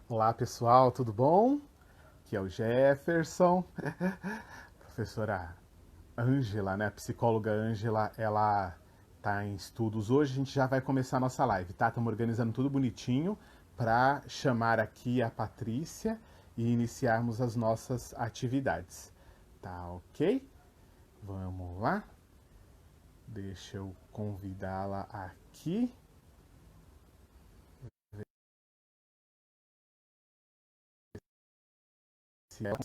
Olá pessoal, tudo bom? Aqui é o Jefferson. Professora Ângela, né? A psicóloga Ângela, ela tá em estudos hoje. A gente já vai começar a nossa live, tá? Estamos organizando tudo bonitinho para chamar aqui a Patrícia e iniciarmos as nossas atividades. Tá ok? Vamos lá. Deixa eu convidá-la aqui. Se ela...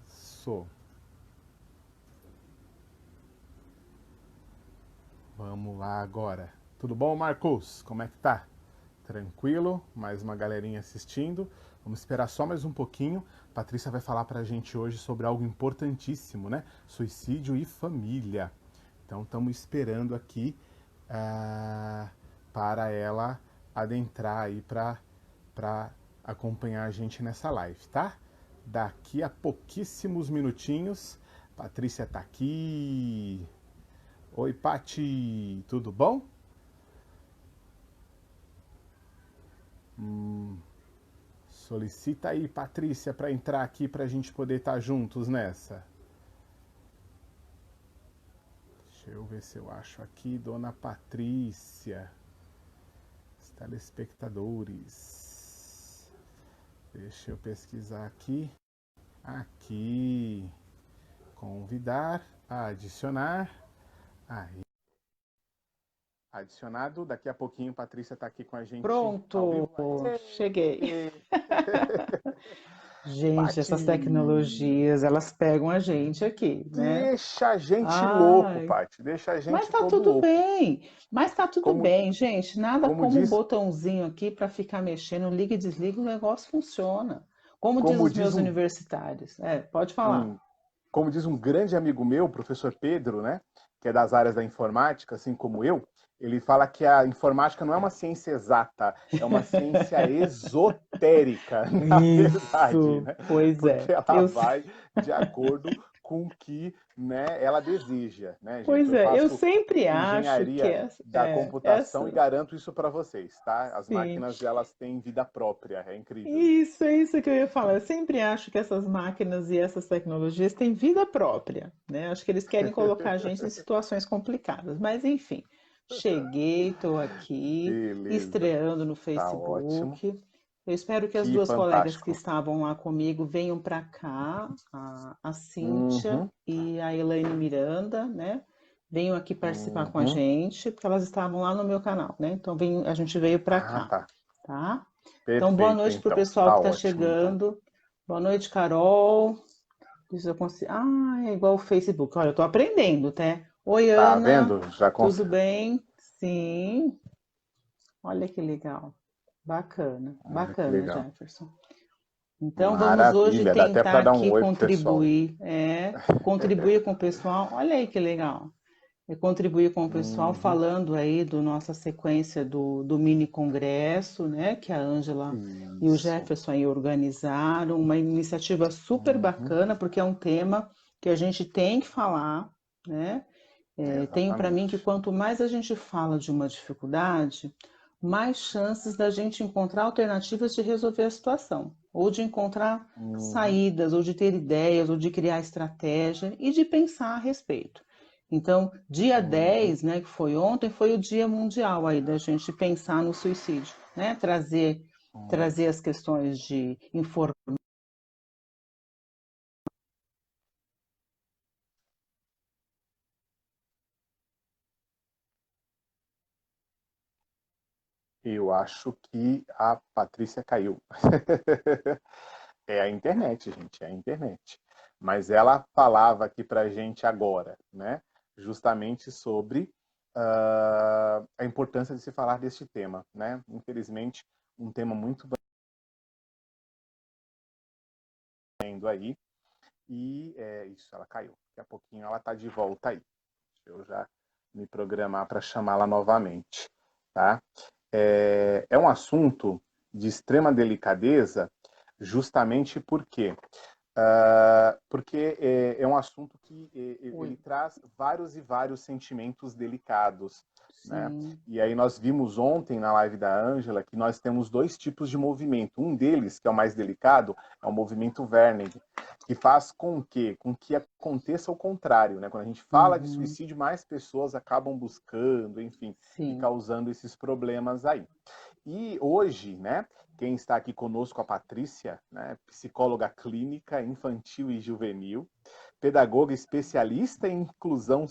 Sou. Vamos lá agora. Tudo bom, Marcos? Como é que tá? Tranquilo? Mais uma galerinha assistindo. Vamos esperar só mais um pouquinho. Patrícia vai falar pra gente hoje sobre algo importantíssimo, né? Suicídio e família. Então estamos esperando aqui para ela adentrar aí para acompanhar a gente nessa live, tá? Daqui a pouquíssimos minutinhos, Patrícia tá aqui. Oi, Pati, tudo bom? Solicita aí, Patrícia, para entrar aqui para a gente poder estar juntos nessa. Deixa eu ver se eu acho aqui, Dona Patrícia. Os telespectadores. Deixa eu pesquisar aqui. Aqui. Convidar, adicionar. Aí. Adicionado. Daqui a pouquinho, Patrícia está aqui com a gente ao Pronto, vivo. cheguei. Gente, essas Pati! tecnologias, elas pegam a gente aqui, né? Deixa a gente louco, Ai, Pati. Deixa a mas gente tá todo tudo louco. bem. Mas tá tudo Como, bem, gente. Nada como como um diz, botãozinho aqui para ficar mexendo, liga e desliga, o negócio funciona. Como diz como os diz meus um, universitários. Pode falar. um, como diz um grande amigo meu, o professor Pedro, né, que é das áreas da informática, assim como eu, ele fala que a informática não é uma ciência exata, é uma ciência esotérica, na verdade, Isso, né? pois é. Porque ela vai de acordo com o que, né, ela deseja, né, gente? Pois Eu é, eu faço sempre acho que engenharia da computação e essa, garanto isso para vocês, tá? As sim. máquinas, elas têm vida própria, é incrível isso. Isso, é isso que eu ia falar. Eu sempre acho que essas máquinas e essas tecnologias têm vida própria, né? Acho que eles querem colocar a gente em situações complicadas. Mas, enfim, cheguei, estou aqui, Beleza, estreando no tá ótimo. Facebook. Eu espero que as Que duas colegas que fantástico. estavam lá comigo venham para cá, a Cíntia Uhum, e a Elaine Miranda, né? Venham aqui participar com a uhum. gente, porque elas estavam lá no meu canal, né? Então, a gente veio para Ah, cá, tá. tá? Então, boa Perfeito, noite para o então. pessoal Tá que está ótimo, então. chegando. Boa noite, Carol. Deixa eu conseguir. Ah, é igual o Facebook. Olha, eu estou aprendendo, tá? Oi, Tá Ana. vendo? Já Tudo consegui. bem? Sim. Olha que legal. Bacana, Ah, que bacana, legal. Jefferson. Então, vamos hoje Maravilha. Dá até tentar para dar um aqui oi pro pessoal. contribuir com o pessoal. Olha aí que legal. E contribuir com o pessoal Uhum. falando aí do nossa sequência do mini congresso, né, que a Ângela e o Isso. Jefferson aí organizaram, uma iniciativa super Uhum. bacana, porque é um tema que a gente tem que falar, né? Tenho para mim que Exatamente. quanto mais a gente fala de uma dificuldade, mais chances da gente encontrar alternativas de resolver a situação, ou de encontrar Uhum. saídas, ou de ter ideias, ou de criar estratégia e de pensar a respeito. Então, dia Uhum. 10, né, que foi ontem, foi o Dia Mundial aí da gente pensar no suicídio, né? Uhum. Trazer as questões de informação. Eu acho que a Patrícia caiu. É a internet, gente, é a internet. Mas ela falava aqui pra gente agora, né? Justamente sobre a importância de se falar deste tema, né? Infelizmente, um tema muito vendo aí. E é isso, ela caiu. Daqui a pouquinho ela tá de volta aí. Deixa eu já me programar para chamá-la novamente, tá? É um assunto de extrema delicadeza, justamente porque porque é um assunto que Oi. ele traz vários e vários sentimentos delicados, né? Sim. E aí nós vimos ontem na live da Ângela que nós temos dois tipos de movimento. Um deles, que é o mais delicado, é o movimento Werner, que faz com que aconteça o contrário, né? Quando a gente fala de Uhum. suicídio, mais pessoas acabam buscando, enfim, e Sim. causando esses problemas aí. E hoje, né, quem está aqui conosco, a Patrícia, né, psicóloga clínica infantil e juvenil, pedagoga especialista em inclusão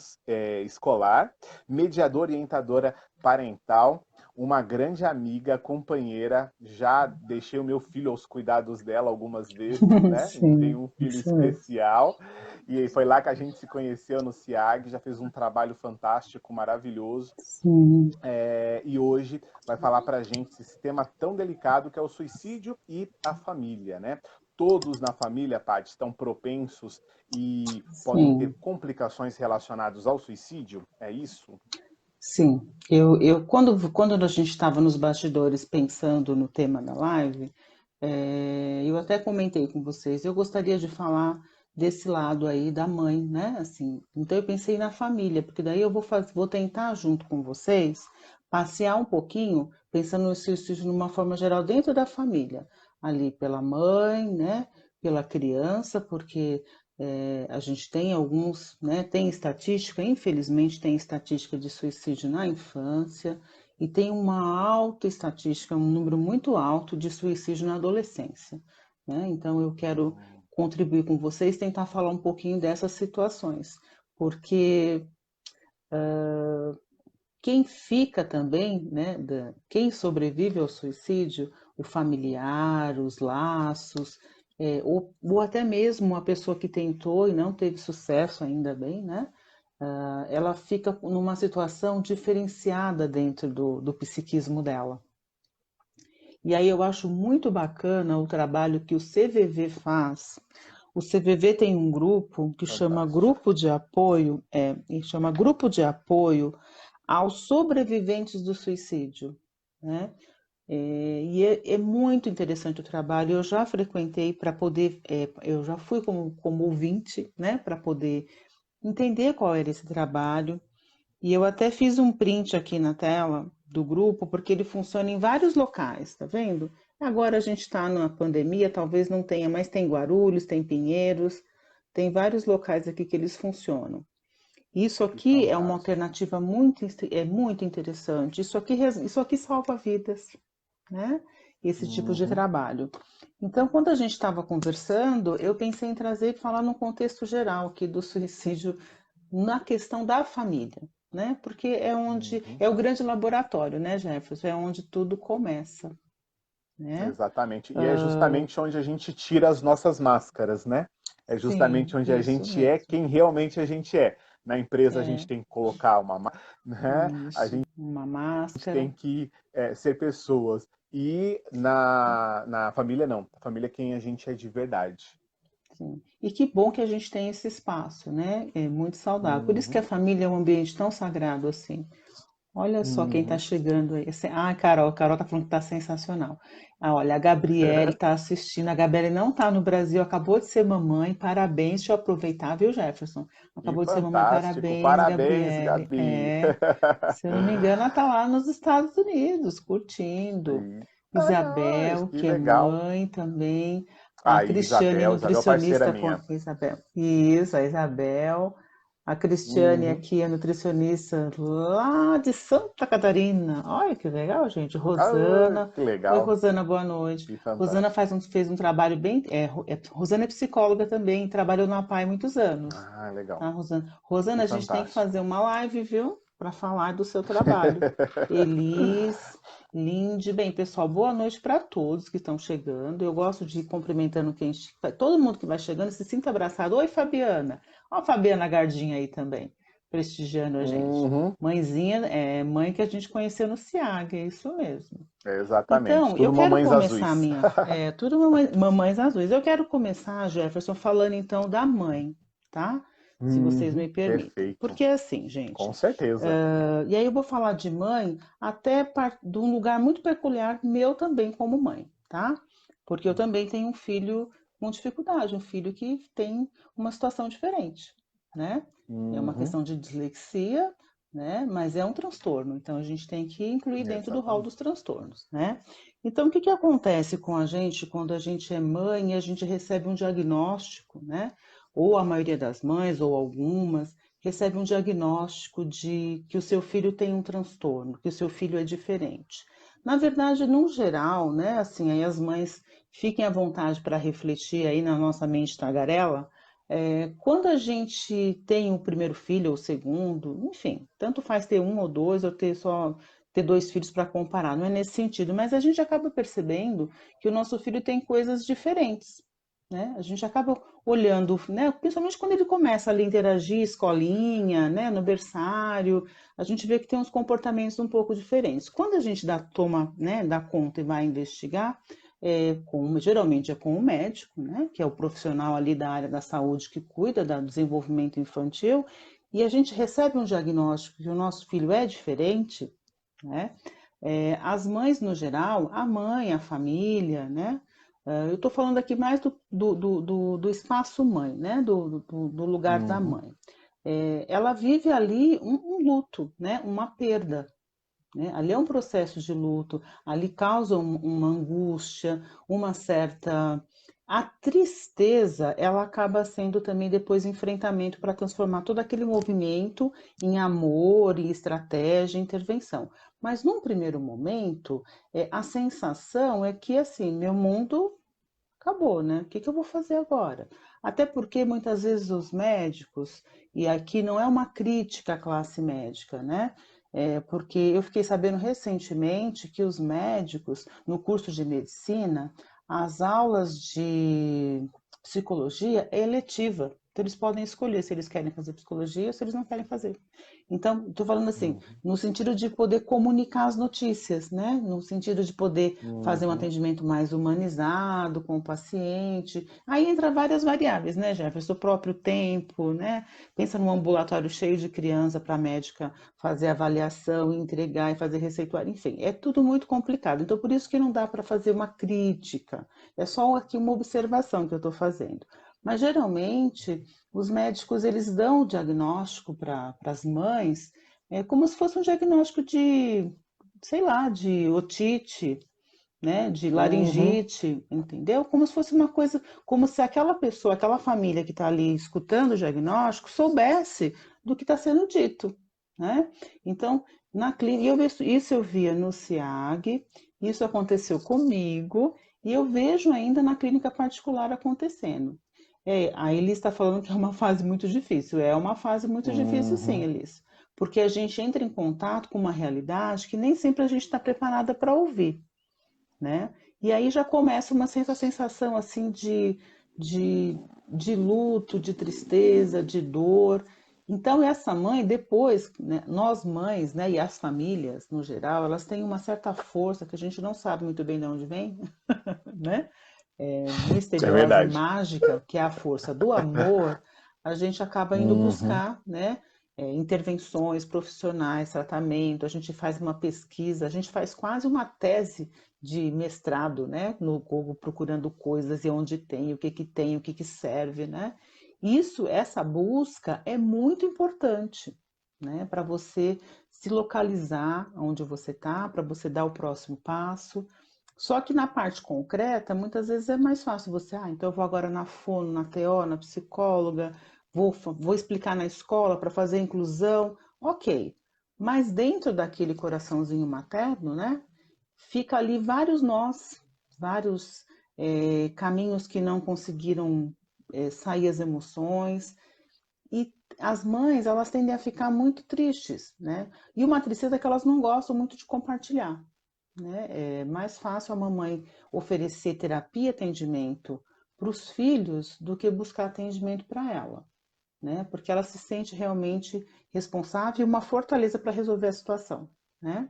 escolar, mediadora e orientadora parental, uma grande amiga, companheira. Já deixei o meu filho aos cuidados dela algumas vezes, né? A gente tem Sim, um filho isso mesmo. especial e foi lá que a gente se conheceu no CIAG. Já fez um trabalho fantástico, maravilhoso. Sim, E hoje vai falar para a gente esse tema tão delicado que é o suicídio e a família, né? Todos na família, Paty, estão propensos e podem ter sim, complicações relacionadas ao suicídio? É isso? sim. Quando a gente estava nos bastidores pensando no tema da live, eu até comentei com vocês, eu gostaria de falar desse lado aí da mãe, né? Assim, então eu pensei na família, porque daí vou tentar junto com vocês passear um pouquinho, pensando no suicídio de uma forma geral dentro da família, ali pela mãe, né? Pela criança, porque a gente tem alguns, né? Tem estatística, infelizmente tem estatística de suicídio na infância. E tem uma alta estatística, um número muito alto de suicídio na adolescência, né? Então eu quero contribuir com vocês, tentar falar um pouquinho dessas situações, porque quem fica também, né, quem sobrevive ao suicídio, o familiar, os laços, ou até mesmo a pessoa que tentou e não teve sucesso ainda bem, né? Ela fica numa situação diferenciada dentro do psiquismo dela. E aí eu acho muito bacana o trabalho que o CVV faz. O CVV tem um grupo que chama Fantástico. Grupo de Apoio aos Sobreviventes do Suicídio, né? E é muito interessante o trabalho. Eu já frequentei para poder, eu já fui como ouvinte, né, para poder entender qual era esse trabalho. E eu até fiz um print aqui na tela do grupo, porque ele funciona em vários locais, tá vendo? Agora a gente está na pandemia, talvez não tenha, mas tem Guarulhos, tem Pinheiros, tem vários locais aqui que eles funcionam. Isso Que aqui é uma fantástico. alternativa muito interessante. Isso aqui salva vidas, né? Esse tipo de Uhum. trabalho. Então, quando a gente estava conversando, eu pensei em trazer e falar no contexto geral aqui do suicídio na questão da família, né? Porque é onde Uhum. é o grande laboratório, né, Jefferson? É onde tudo começa, né? Exatamente. E é justamente onde a gente tira as nossas máscaras, né? É justamente Sim, onde a isso gente é mesmo. quem realmente a gente é. Na empresa a gente É tem que colocar né? A isso, gente uma tem máscara. que ser pessoas. E na família não. A família é quem a gente é de verdade. Sim. E que bom que a gente tem esse espaço, né? É muito saudável. Por isso que Uhum. a família é um ambiente tão sagrado assim. Olha só quem está Uhum. chegando aí. Carol tá falando que está sensacional. Olha, a Gabriele está assistindo. A Gabriele não está no Brasil, acabou de ser mamãe. Parabéns, deixa eu aproveitar, viu, Jefferson? Que Acabou de ser mamãe, fantástico. parabéns, Parabéns, Gabriele. Gabi. Se eu não me engano, ela está lá nos Estados Unidos, curtindo. Eita, nós, Isabel, que que é legal. mãe também. A Aí, Cristiane, Isabel, parceira nutricionista com minha. Isabel. Isso, a Isabel. A Cristiane Uhum. aqui é nutricionista lá de Santa Catarina. Olha que legal, gente. Ah, Rosana. que Oi, legal, Rosana, boa noite. que Rosana fantástico. fez um trabalho bem. Rosana é psicóloga também, trabalhou na APAE muitos anos. Ah, legal, Tá, Rosana? Rosana, que a gente tem que fazer fantástico. uma live, viu? Para falar do seu trabalho. Elis, Linde. Bem, pessoal, boa noite para todos que estão chegando. Eu gosto de ir cumprimentando todo mundo que vai chegando, se sinta abraçado. Oi, Fabiana. Ó, a Fabiana Gardinha aí também, prestigiando a gente. Uhum, Mãezinha, é mãe que a gente conheceu no SIAG, é isso mesmo. exatamente, Então, eu tudo quero mamães começar a azuis. minha. Tudo mamães azuis. Eu quero começar, Jefferson, falando então da mãe, tá? Se vocês me permitem. Perfeito, Porque assim, com gente. certeza. E aí eu vou falar de mãe até de um lugar muito peculiar meu também como mãe, tá? Porque eu também tenho um filho com dificuldade, um filho que tem uma situação diferente, né? É uma Uhum. questão de dislexia, né? Mas é um transtorno, então a gente tem que incluir dentro do rol dos Exatamente. transtornos, né? Então, o que que acontece com a gente quando a gente é mãe e a gente recebe um diagnóstico, né? Ou a maioria das mães, ou algumas, recebe um diagnóstico de que o seu filho tem um transtorno, que o seu filho é diferente. Na verdade, no geral, né? Assim, aí as mães fiquem à vontade para refletir aí na nossa mente tagarela. Quando a gente tem o primeiro filho ou o segundo, enfim, tanto faz ter um ou dois, ou ter só ter dois filhos para comparar, não é nesse sentido, mas a gente acaba percebendo que o nosso filho tem coisas diferentes, né? A gente acaba olhando, né? Principalmente quando ele começa ali a interagir, escolinha, né? No berçário, a gente vê que tem uns comportamentos um pouco diferentes. Quando a gente toma, né? Dá conta e vai investigar, geralmente é com o médico, né, que é o profissional ali da área da saúde que cuida do desenvolvimento infantil, e a gente recebe um diagnóstico que o nosso filho é diferente, né? As mães, no geral, a mãe, a família, né? Eu estou falando aqui mais do espaço mãe, né? Do lugar da Uhum. mãe. Ela vive ali um luto, né? Uma perda, né? Ali é um processo de luto, ali causa uma angústia, uma certa. A tristeza, ela acaba sendo também depois enfrentamento para transformar todo aquele movimento em amor, em estratégia, em intervenção. Mas num primeiro momento, a sensação é que assim, meu mundo acabou, né? O que que eu vou fazer agora? Até porque muitas vezes os médicos, e aqui não é uma crítica à classe médica, né? Porque eu fiquei sabendo recentemente que os médicos, no curso de medicina, as aulas de psicologia é eletiva. Então, eles podem escolher se eles querem fazer psicologia ou se eles não querem fazer. Então, estou falando assim, Uhum. no sentido de poder comunicar as notícias, né? No sentido de poder fazer um Uhum. atendimento mais humanizado com o paciente. Aí entra várias variáveis, né, Jefferson? O próprio tempo, né? Pensa num ambulatório cheio de criança para a médica fazer avaliação, entregar e fazer receituário, enfim, é tudo muito complicado. Então, por isso que não dá para fazer uma crítica. É só aqui uma observação que eu estou fazendo. Mas geralmente os médicos eles dão o diagnóstico para as mães como se fosse um diagnóstico de, sei lá, de otite, né, de Uhum. laringite, entendeu? Como se fosse uma coisa, como se aquela pessoa, aquela família que está ali escutando o diagnóstico soubesse do que está sendo dito, né? Então, na clínica, isso eu via no SIAG, isso aconteceu comigo, e eu vejo ainda na clínica particular acontecendo. A Elis está falando que é uma fase muito difícil. É uma fase muito difícil, sim, Uhum. Elis. Porque a gente entra em contato com uma realidade que nem sempre a gente está preparada para ouvir, né? E aí já começa uma certa sensação assim de, de luto, de tristeza, de dor. Então essa mãe depois, né, nós mães, né, e as famílias no geral, elas têm uma certa força que a gente não sabe muito bem de onde vem, né? É Misteriosa e verdade. mágica, que é a força do amor, a gente acaba indo Uhum. buscar, né, intervenções profissionais, tratamento, a gente faz uma pesquisa, a gente faz quase uma tese de mestrado, né, no Google, procurando coisas e onde tem, o que que serve, né? Essa busca é muito importante, né, para você se localizar onde você está, para você dar o próximo passo. Só que na parte concreta, muitas vezes é mais fácil você, então eu vou agora na fono, na TO, na psicóloga, vou explicar na escola para fazer inclusão, ok. Mas dentro daquele coraçãozinho materno, né, fica ali vários nós, vários caminhos que não conseguiram sair as emoções. E as mães, elas tendem a ficar muito tristes, né? E uma tristeza que elas não gostam muito de compartilhar, né? É mais fácil a mamãe oferecer terapia e atendimento para os filhos do que buscar atendimento para ela, né? Porque ela se sente realmente responsável e uma fortaleza para resolver a situação, né?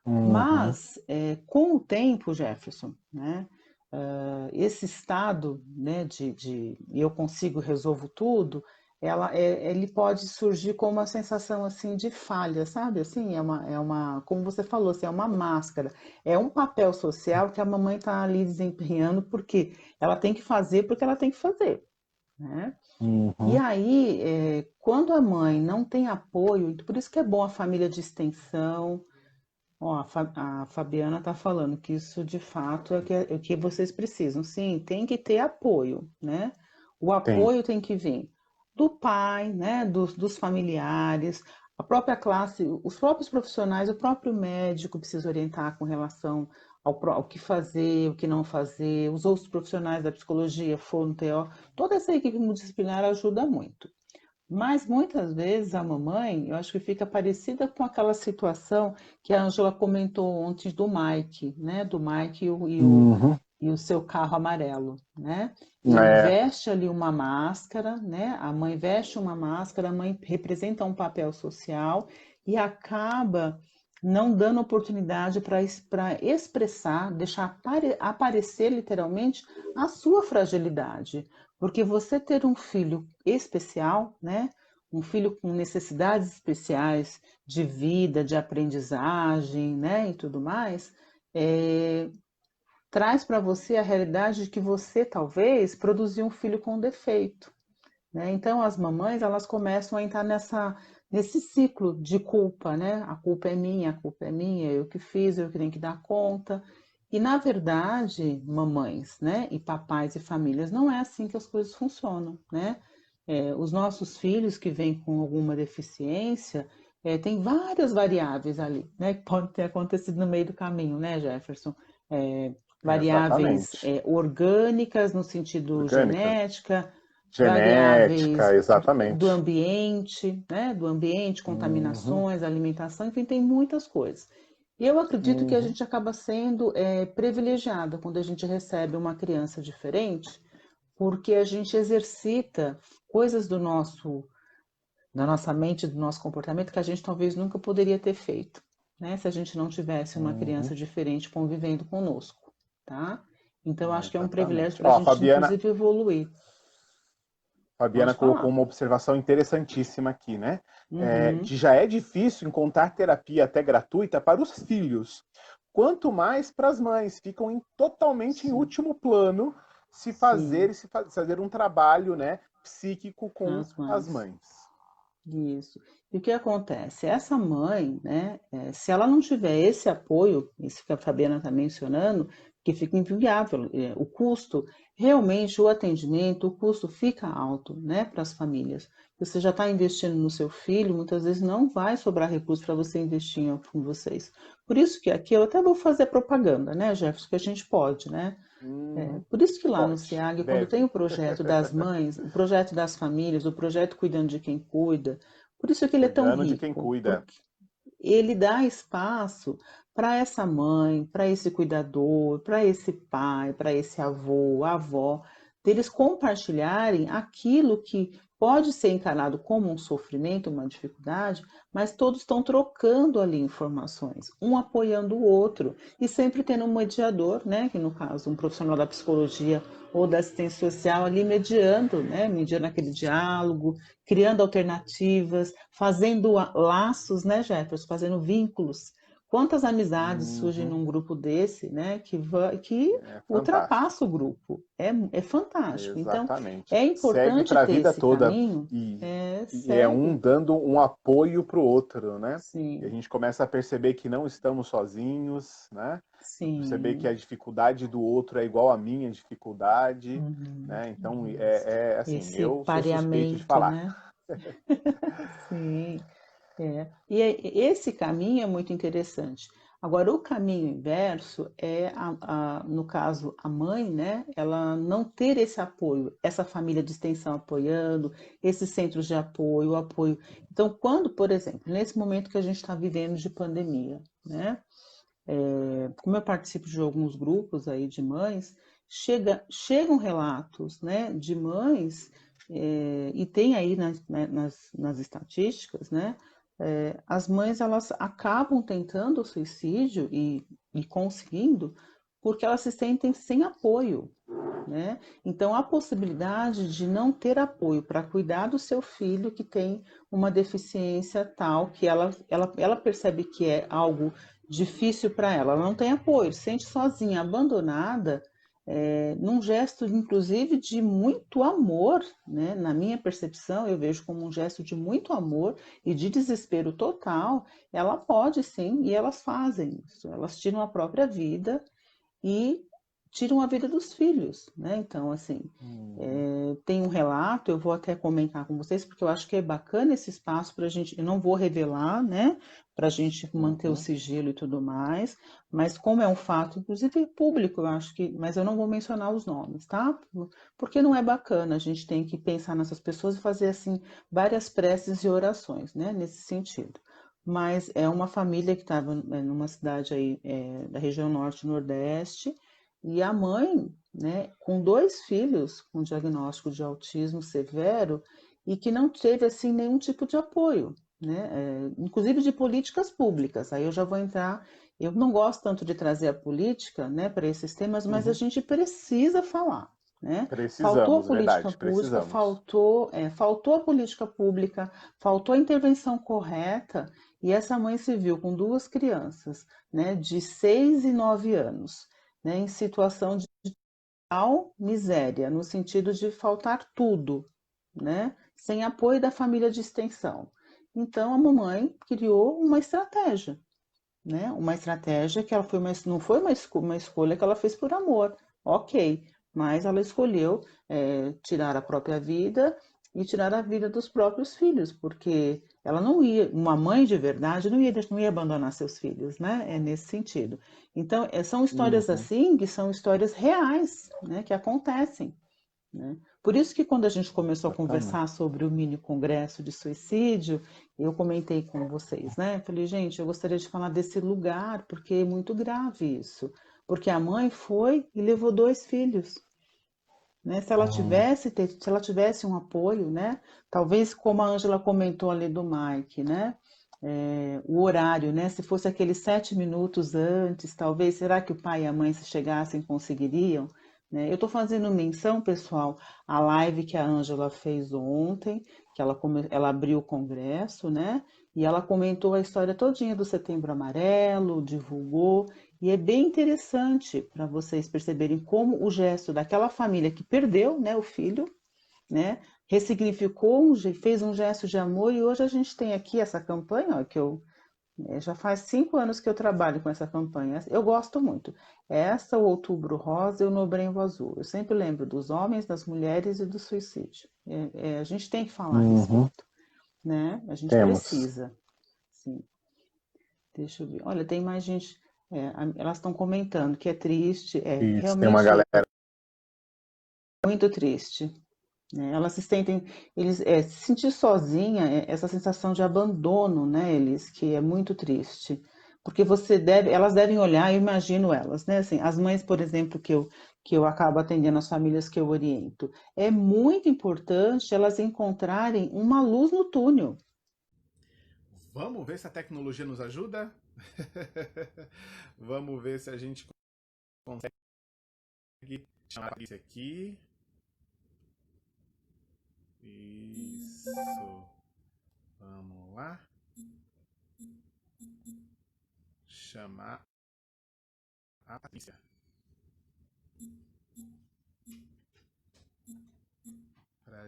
Uhum. Mas com o tempo, Jefferson, né? Esse estado, né, de eu consigo, resolvo tudo, ele pode surgir com uma sensação assim de falha, sabe? Assim, como você falou, assim, é uma máscara, é um papel social que a mamãe está ali desempenhando porque ela tem que fazer porque ela tem que fazer, né? E Uhum. aí, quando a mãe não tem apoio, por isso que é bom a família de extensão. Ó, a Fabiana está falando que isso de fato é o que vocês precisam. Sim, tem que ter apoio, né? O Tem. apoio tem que vir do pai, né? Dos familiares, a própria classe, os próprios profissionais, o próprio médico precisa orientar com relação ao que fazer, o que não fazer, os outros profissionais da psicologia, fono, TO, toda essa equipe multidisciplinar ajuda muito. Mas muitas vezes a mamãe, eu acho que fica parecida com aquela situação que a Ângela comentou ontem do Mike, né? Do Mike Uhum. e o seu carro amarelo, né? Ele É. veste ali uma máscara, né? A mãe veste uma máscara, a mãe representa um papel social e acaba não dando oportunidade para expressar, deixar aparecer literalmente a sua fragilidade. Porque você ter um filho especial, né? Um filho com necessidades especiais de vida, de aprendizagem, né? E tudo mais, é, traz para você a realidade de que você talvez produziu um filho com defeito, né? Então as mamães elas começam a entrar nesse ciclo de culpa, né? A culpa é minha, eu que fiz, eu que tenho que dar conta. E na verdade, mamães, né, e papais e famílias, não é assim que as coisas funcionam, né? Os nossos filhos que vêm com alguma deficiência, tem várias variáveis ali, né, que podem ter acontecido no meio do caminho, né, Jefferson? Variáveis Exatamente. orgânicas no sentido Orgânica. genética, Genética, variáveis do exatamente. ambiente, né? Do ambiente, Uhum. contaminações, alimentação, enfim, tem muitas coisas. E eu acredito que a Uhum. gente acaba sendo privilegiada quando a gente recebe uma criança diferente, porque a gente exercita coisas da nossa mente, do nosso comportamento que a gente talvez nunca poderia ter feito, né? Se a gente não tivesse uma Uhum. criança diferente convivendo conosco, tá? Então, eu acho que é um privilégio Exatamente. para a Ó, gente, inclusive, evoluir. Fabiana Pode colocou falar. uma observação interessantíssima aqui, né? Uhum, Que já é difícil encontrar terapia até gratuita para os filhos. Quanto mais para as mães, ficam totalmente em sim, último plano sim, se fazer um trabalho, né, psíquico com as as mães. mães. Isso. E o que acontece? Essa mãe, né, se ela não tiver esse apoio, isso que a Fabiana está mencionando, que fica inviável, o custo, realmente o atendimento, o custo fica alto, né, para as famílias. Você já está investindo no seu filho, muitas vezes não vai sobrar recurso para você investir em vocês. Por isso que aqui eu até vou fazer propaganda, né, Jefferson, que a gente pode, né? Uhum. Por isso que lá no Pode, SEAG, quando tem deve. o projeto das mães, o projeto das famílias, o projeto Cuidando de Quem Cuida, por isso que ele é tão Cuidando de quem rico, cuida. porque ele dá espaço para essa mãe, para esse cuidador, para esse pai, para esse avô, avó, deles compartilharem aquilo que pode ser encarado como um sofrimento, uma dificuldade, mas todos estão trocando ali informações, um apoiando o outro e sempre tendo um mediador, né, que no caso um profissional da psicologia ou da assistência social ali mediando, né, mediando aquele diálogo, criando alternativas, fazendo laços, né, Jefferson, fazendo vínculos. Quantas amizades surgem Uhum. num grupo desse, né, que É ultrapassa o fantástico. grupo. É fantástico. Então, Exatamente. é Segue importante para a ter vida esse toda caminho. e, e é um Segue. dando um apoio para o outro, né? E a Sim, gente começa a perceber que não estamos sozinhos, né? Perceber que sim. a dificuldade do outro é igual à minha dificuldade, né? Então Isso. é assim, Esse eu sou suspeito de pareamento, falar. né? Sim. E esse caminho é muito interessante. Agora, o caminho inverso é, no caso, a mãe, né? Ela não ter esse apoio, essa família de extensão apoiando, esses centros de apoio, o apoio. Então, quando, por exemplo, nesse momento que a gente está vivendo de pandemia, né? Como eu participo de alguns grupos aí de mães, chegam relatos, né, de mães, e tem aí nas estatísticas, né, as mães elas acabam tentando o suicídio e conseguindo porque elas se sentem sem apoio, né? Então, a possibilidade de não ter apoio para cuidar do seu filho que tem uma deficiência tal que ela percebe que é algo difícil para ela. Ela não tem apoio, se sente sozinha, abandonada, num gesto, inclusive, de muito amor, né? Na minha percepção, eu vejo como um gesto de muito amor e de desespero total. Ela pode sim, e elas fazem isso. Elas tiram a própria vida e tiram a vida dos filhos, né? Então, assim, tem um relato, eu vou até comentar com vocês, porque eu acho que é bacana esse espaço para a gente, eu não vou revelar, né? Para a gente manter o Uhum. sigilo e tudo mais, mas como é um fato, inclusive público, eu acho que, mas eu não vou mencionar os nomes, tá? Porque não é bacana, a gente tem que pensar nessas pessoas e fazer, assim, várias preces e orações, né? Nesse sentido. Mas é uma família que estava numa cidade aí da região norte e nordeste, e a mãe, né, com dois filhos com diagnóstico de autismo severo e que não teve assim nenhum tipo de apoio, né, inclusive de políticas públicas. Aí eu já vou entrar. Eu não gosto tanto de trazer a política, né, para esses temas, mas a Uhum. gente precisa falar, né? Faltou a Precisamos, política verdade, pública, precisamos. faltou a política pública, faltou a intervenção correta, e essa mãe se viu com duas crianças, né, de 6 e 9 anos, né, em situação de tal miséria, no sentido de faltar tudo, né, sem apoio da família de extensão. Então a mamãe criou uma estratégia que ela foi não foi uma escolha que ela fez por amor, ok, mas ela escolheu tirar a própria vida e tirar a vida dos próprios filhos, porque ela não ia, uma mãe de verdade não ia abandonar seus filhos, né? É nesse sentido. Então, são histórias Uhum. assim que são histórias reais, né? Que acontecem, né? Por isso que quando a gente começou a Exatamente. conversar sobre o mini congresso de suicídio, eu comentei com vocês, né? Falei, gente, eu gostaria de falar desse lugar, porque é muito grave isso. Porque a mãe foi e levou dois filhos, né? Se ela tivesse um apoio, né? Talvez como a Ângela comentou ali do Mike, né? O horário, né? Se fosse aqueles 7 minutos antes, talvez, será que o pai e a mãe, se chegassem, conseguiriam? Né? Eu estou fazendo menção, pessoal, à live que a Ângela fez ontem, que ela abriu o congresso, né? E ela comentou a história todinha do Setembro Amarelo, divulgou, e é bem interessante para vocês perceberem como o gesto daquela família que perdeu, né, o filho, né, ressignificou, fez um gesto de amor, e hoje a gente tem aqui essa campanha, ó, já faz 5 anos que eu trabalho com essa campanha. Eu gosto muito. Essa, o Outubro Rosa e o Novembro Azul. Eu sempre lembro dos homens, das mulheres e do suicídio. A gente tem que falar a Uhum. respeito, né? A gente Temos. precisa. Sim. Deixa eu ver. Olha, tem mais gente. Elas estão comentando que é triste, Isso, tem uma realmente galera. é muito triste, né? Elas se sentem, se sentir sozinha, essa sensação de abandono, né, Elis, que é muito triste, porque elas devem olhar, eu imagino elas, né, assim, as mães, por exemplo, que eu acabo atendendo as famílias que eu oriento, é muito importante elas encontrarem uma luz no túnel. Vamos ver se a tecnologia nos ajuda? Vamos ver se a gente consegue chamar isso aqui. Isso. Vamos lá. Chamar a Patrícia. Pra...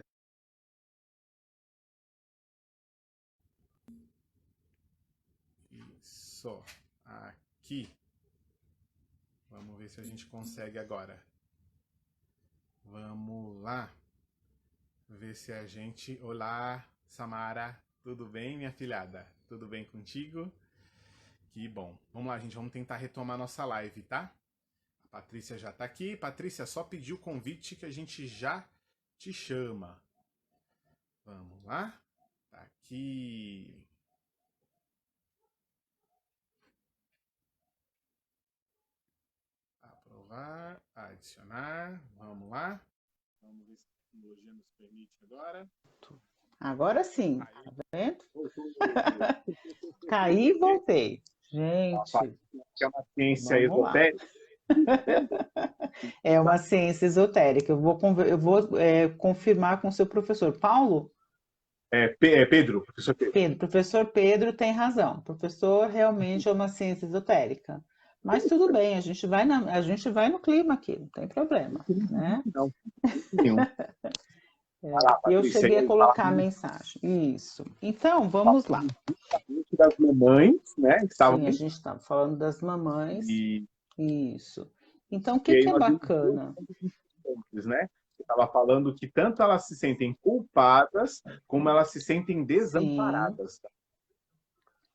Isso. Aqui. Vamos ver se a gente consegue agora. Vamos lá. Ver se a gente. Olá, Samara. Tudo bem, minha filhada? Tudo bem contigo? Que bom. Vamos lá, gente. Vamos tentar retomar nossa live, tá? A Patrícia já tá aqui. Patrícia, só pediu o convite que a gente já te chama. Vamos lá? Tá aqui. Aprovar, adicionar. Vamos lá. Vamos ver se a tecnologia nos permite agora. Agora sim, Aí, tá vendo? voltou. Caí e voltei. Ó, a Gente, Patrícia, que é uma ciência vamos lá. esotérica. É uma ciência esotérica. Eu vou confirmar com o seu professor. Paulo? Pedro, professor Pedro. Pedro, professor Pedro tem razão. Professor realmente é uma ciência esotérica. Mas tudo bem, a gente vai no clima aqui, não tem problema, né? Não, nenhum. Vai lá, E eu Patrícia, cheguei e a aí, fala colocar a mensagem. Isso. Então, vamos lá. justamente das mamães, né? Sim, a Estávamos. gente estava falando das mamães. E, Isso. Então, o e que aí que é nós vimos dois bacana? pontos importantes, né? Você estava falando que tanto elas se sentem culpadas, como elas se sentem Sim, desamparadas.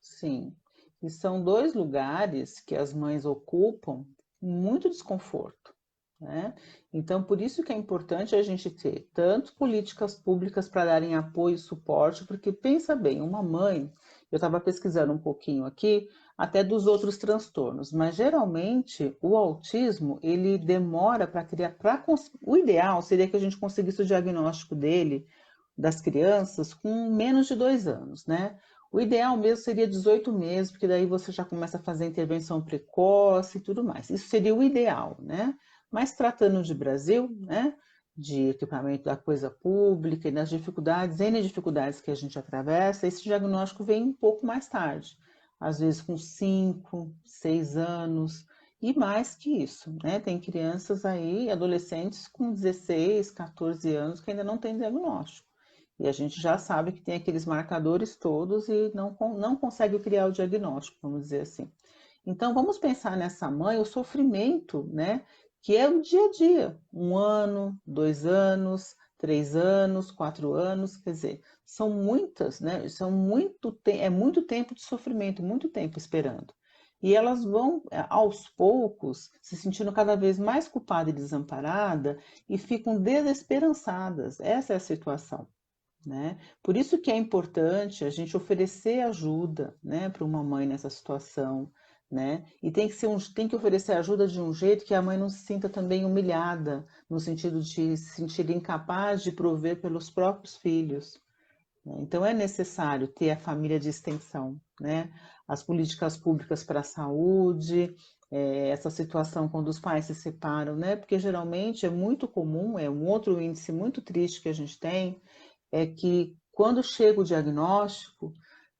sim. E são dois lugares que as mães ocupam com muito desconforto, né? Então, por isso que é importante a gente ter tanto políticas públicas para darem apoio e suporte, porque pensa bem, uma mãe, eu estava pesquisando um pouquinho aqui, até dos outros transtornos, mas geralmente o autismo ele demora para criar, o ideal seria que a gente conseguisse o diagnóstico dele das crianças com menos de 2 anos, né? O ideal mesmo seria 18 meses, porque daí você já começa a fazer intervenção precoce e tudo mais. Isso seria o ideal, né? Mas tratando de Brasil, né? De equipamento da coisa pública e das dificuldades, N dificuldades que a gente atravessa, esse diagnóstico vem um pouco mais tarde, às vezes com 5, 6 anos, e mais que isso, né? Tem crianças aí, adolescentes com 16, 14 anos que ainda não têm diagnóstico. E a gente já sabe que tem aqueles marcadores todos e não consegue criar o diagnóstico, vamos dizer assim. Então, vamos pensar nessa mãe, o sofrimento, né? Que é o dia a dia. 1 ano, 2 anos, 3 anos, 4 anos, quer dizer, são muitas, né? É muito tempo de sofrimento, muito tempo esperando. E elas vão, aos poucos, se sentindo cada vez mais culpada e desamparada e ficam desesperançadas. Essa é a situação, né? Por isso que é importante a gente oferecer ajuda, né, para uma mãe nessa situação, né? E tem que oferecer ajuda de um jeito que a mãe não se sinta também humilhada, no sentido de se sentir incapaz de prover pelos próprios filhos, né? Então é necessário ter a família de extensão, né? As políticas públicas para a saúde, essa situação quando os pais se separam, né? Porque geralmente é muito comum, é um outro índice muito triste que a gente tem, é que quando chega o diagnóstico,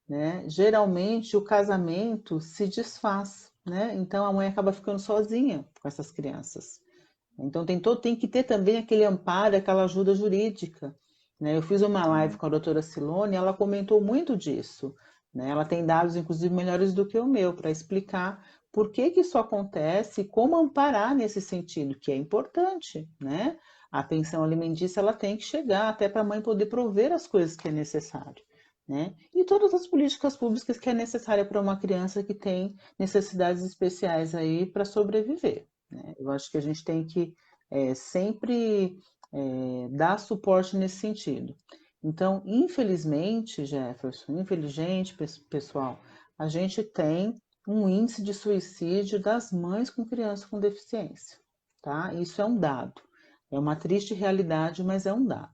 né, geralmente o casamento se desfaz, né? Então a mãe acaba ficando sozinha com essas crianças. Então tem que ter também aquele amparo, aquela ajuda jurídica, né? Eu fiz uma live com a doutora Silone e ela comentou muito disso, né? Ela tem dados, inclusive, melhores do que o meu, para explicar por que que isso acontece e como amparar nesse sentido, que é importante, né? A pensão alimentícia ela tem que chegar até para a mãe poder prover as coisas que é necessário, né? E todas as políticas públicas que é necessária para uma criança que tem necessidades especiais aí para sobreviver, né? Eu acho que a gente tem que sempre dar suporte nesse sentido. Então, infelizmente, Jefferson, infelizmente, pessoal, a gente tem um índice de suicídio das mães com criança com deficiência, tá? Isso é um dado. É uma triste realidade, mas é um dado.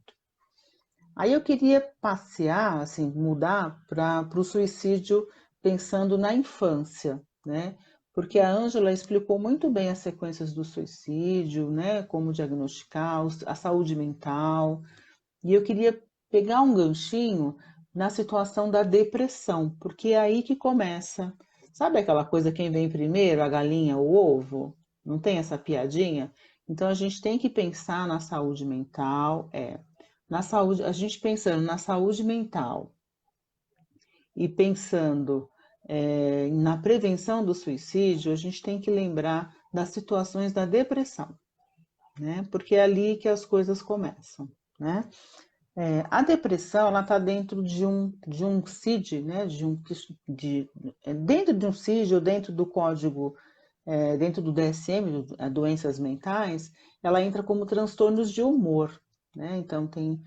Aí eu queria passear, assim, mudar para o suicídio pensando na infância, né? Porque a Ângela explicou muito bem as sequências do suicídio, né? Como diagnosticar, a saúde mental. E eu queria pegar um ganchinho na situação da depressão, porque é aí que começa. Sabe aquela coisa, quem vem primeiro, a galinha ou o ovo? Não tem essa piadinha? Então a gente tem que pensar na saúde mental, na saúde, a gente pensando na saúde mental e pensando na prevenção do suicídio, a gente tem que lembrar das situações da depressão, né? Porque é ali que as coisas começam, né? A depressão ela está dentro de um CID, né? Dentro de um CID ou dentro do código, dentro do DSM, doenças mentais, ela entra como transtornos de humor, né? Então tem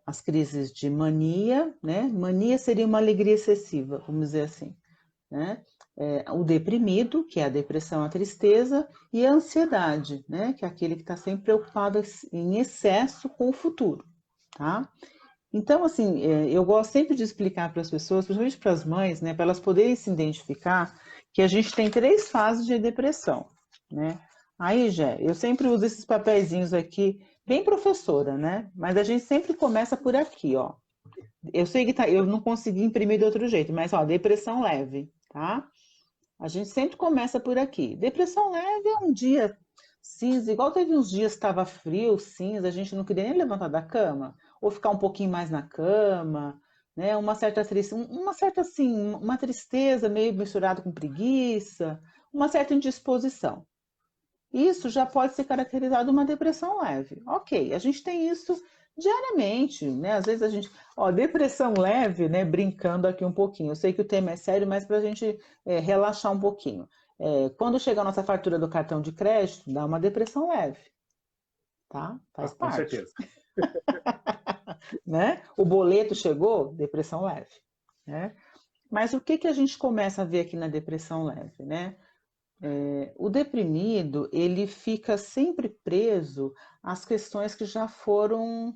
as crises de mania, né? Mania seria uma alegria excessiva, vamos dizer assim, né? O deprimido, que é a depressão, a tristeza, e a ansiedade, né? Que é aquele que está sempre preocupado em excesso com o futuro, tá? Então, assim, eu gosto sempre de explicar para as pessoas, principalmente para as mães, né, para elas poderem se identificar, que a gente tem 3 fases de depressão, né? Aí, Jé, eu sempre uso esses papeizinhos aqui, bem professora, né? Mas a gente sempre começa por aqui, ó. Eu sei que tá, eu não consegui imprimir de outro jeito, mas ó, depressão leve, tá? A gente sempre começa por aqui. Depressão leve é um dia cinza, igual teve uns dias que estava frio, cinza, a gente não queria nem levantar da cama, ou ficar um pouquinho mais na cama, né? Uma certa assim, uma tristeza meio misturada com preguiça, uma certa indisposição. Isso já pode ser caracterizado uma depressão leve. Ok, a gente tem isso diariamente, né? Às vezes a gente, ó, depressão leve, né? Brincando aqui um pouquinho. Eu sei que o tema é sério, mas para a gente relaxar um pouquinho. Quando chega a nossa fatura do cartão de crédito, dá uma depressão leve, tá? Ah, Faz com parte, certeza. né? O boleto chegou, depressão leve, né? Mas o que que a gente começa a ver aqui na depressão leve, né? O deprimido, ele fica sempre preso às questões que já foram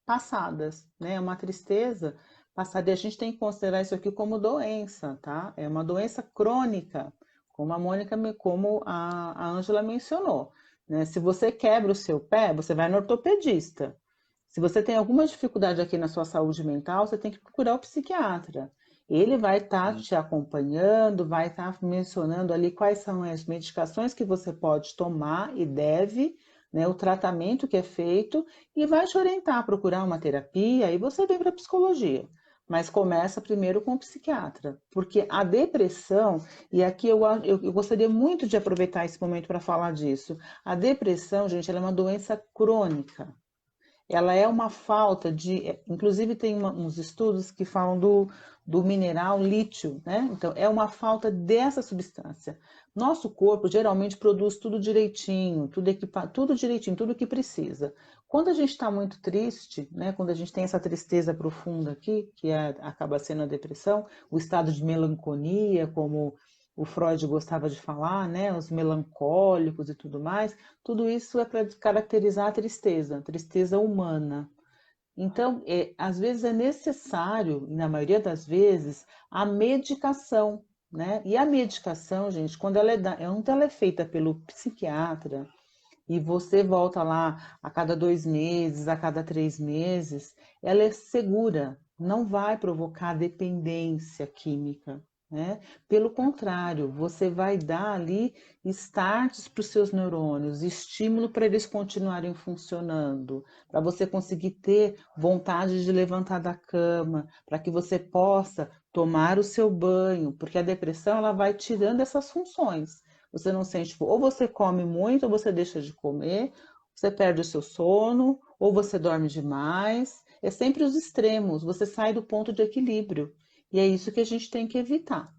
passadas, né? É uma tristeza passada. E a gente tem que considerar isso aqui como doença, tá? É uma doença crônica, como a Mônica, como a Ângela mencionou, né? Se você quebra o seu pé, você vai no ortopedista. Se você tem alguma dificuldade aqui na sua saúde mental, você tem que procurar o psiquiatra. Ele vai estar te acompanhando, vai estar mencionando ali quais são as medicações que você pode tomar e deve, né, o tratamento que é feito, e vai te orientar a procurar uma terapia, e você vem para a psicologia. Mas começa primeiro com o psiquiatra, porque a depressão, e aqui eu gostaria muito de aproveitar esse momento para falar disso. A depressão, gente, ela é uma doença crônica. Ela é uma falta de. Inclusive, tem uns estudos que falam do mineral lítio, né? Então, é uma falta dessa substância. Nosso corpo geralmente produz tudo direitinho, tudo direitinho, tudo que precisa. Quando a gente está muito triste, né? Quando a gente tem essa tristeza profunda aqui, acaba sendo a depressão, o estado de melancolia, como o Freud gostava de falar, né? Os melancólicos e tudo mais. Tudo isso é para caracterizar a tristeza humana. Então, às vezes é necessário, e na maioria das vezes, a medicação, né? E a medicação, gente, quando ela é feita pelo psiquiatra e você volta lá a cada 2 meses, a cada 3 meses, ela é segura, não vai provocar dependência química, né? Pelo contrário, você vai dar ali starts para os seus neurônios, estímulo para eles continuarem funcionando, para você conseguir ter vontade de levantar da cama, para que você possa tomar o seu banho, porque a depressão ela vai tirando essas funções. Você não sente, tipo, ou você come muito, ou você deixa de comer, você perde o seu sono, ou você dorme demais. É sempre os extremos, você sai do ponto de equilíbrio. E é isso que a gente tem que evitar,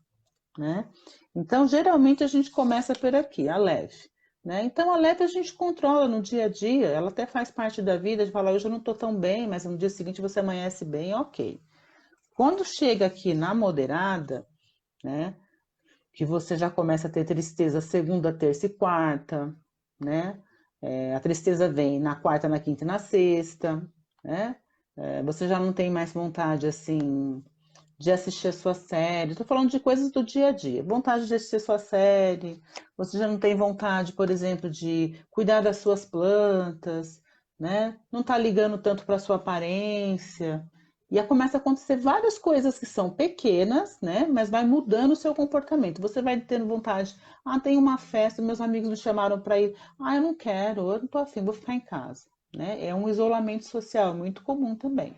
né? Então, geralmente a gente começa por aqui, a leve. Né? Então, a leve a gente controla no dia a dia, ela até faz parte da vida, de falar, hoje eu não estou tão bem, mas no dia seguinte você amanhece bem, ok. Quando chega aqui na moderada, né? Que você já começa a ter tristeza segunda, terça e quarta, né? A tristeza vem na quarta, na quinta e na sexta, né? Você já não tem mais vontade, assim, de assistir a sua série. Estou falando de coisas do dia a dia. Vontade de assistir a sua série. Você já não tem vontade, por exemplo, de cuidar das suas plantas, né? Não está ligando tanto para a sua aparência. E aí começa a acontecer várias coisas que são pequenas, né? Mas vai mudando o seu comportamento. Você vai tendo vontade. Ah, tem uma festa, meus amigos me chamaram para ir. Ah, eu não quero, eu não estou afim, vou ficar em casa. Né? É um isolamento social muito comum também.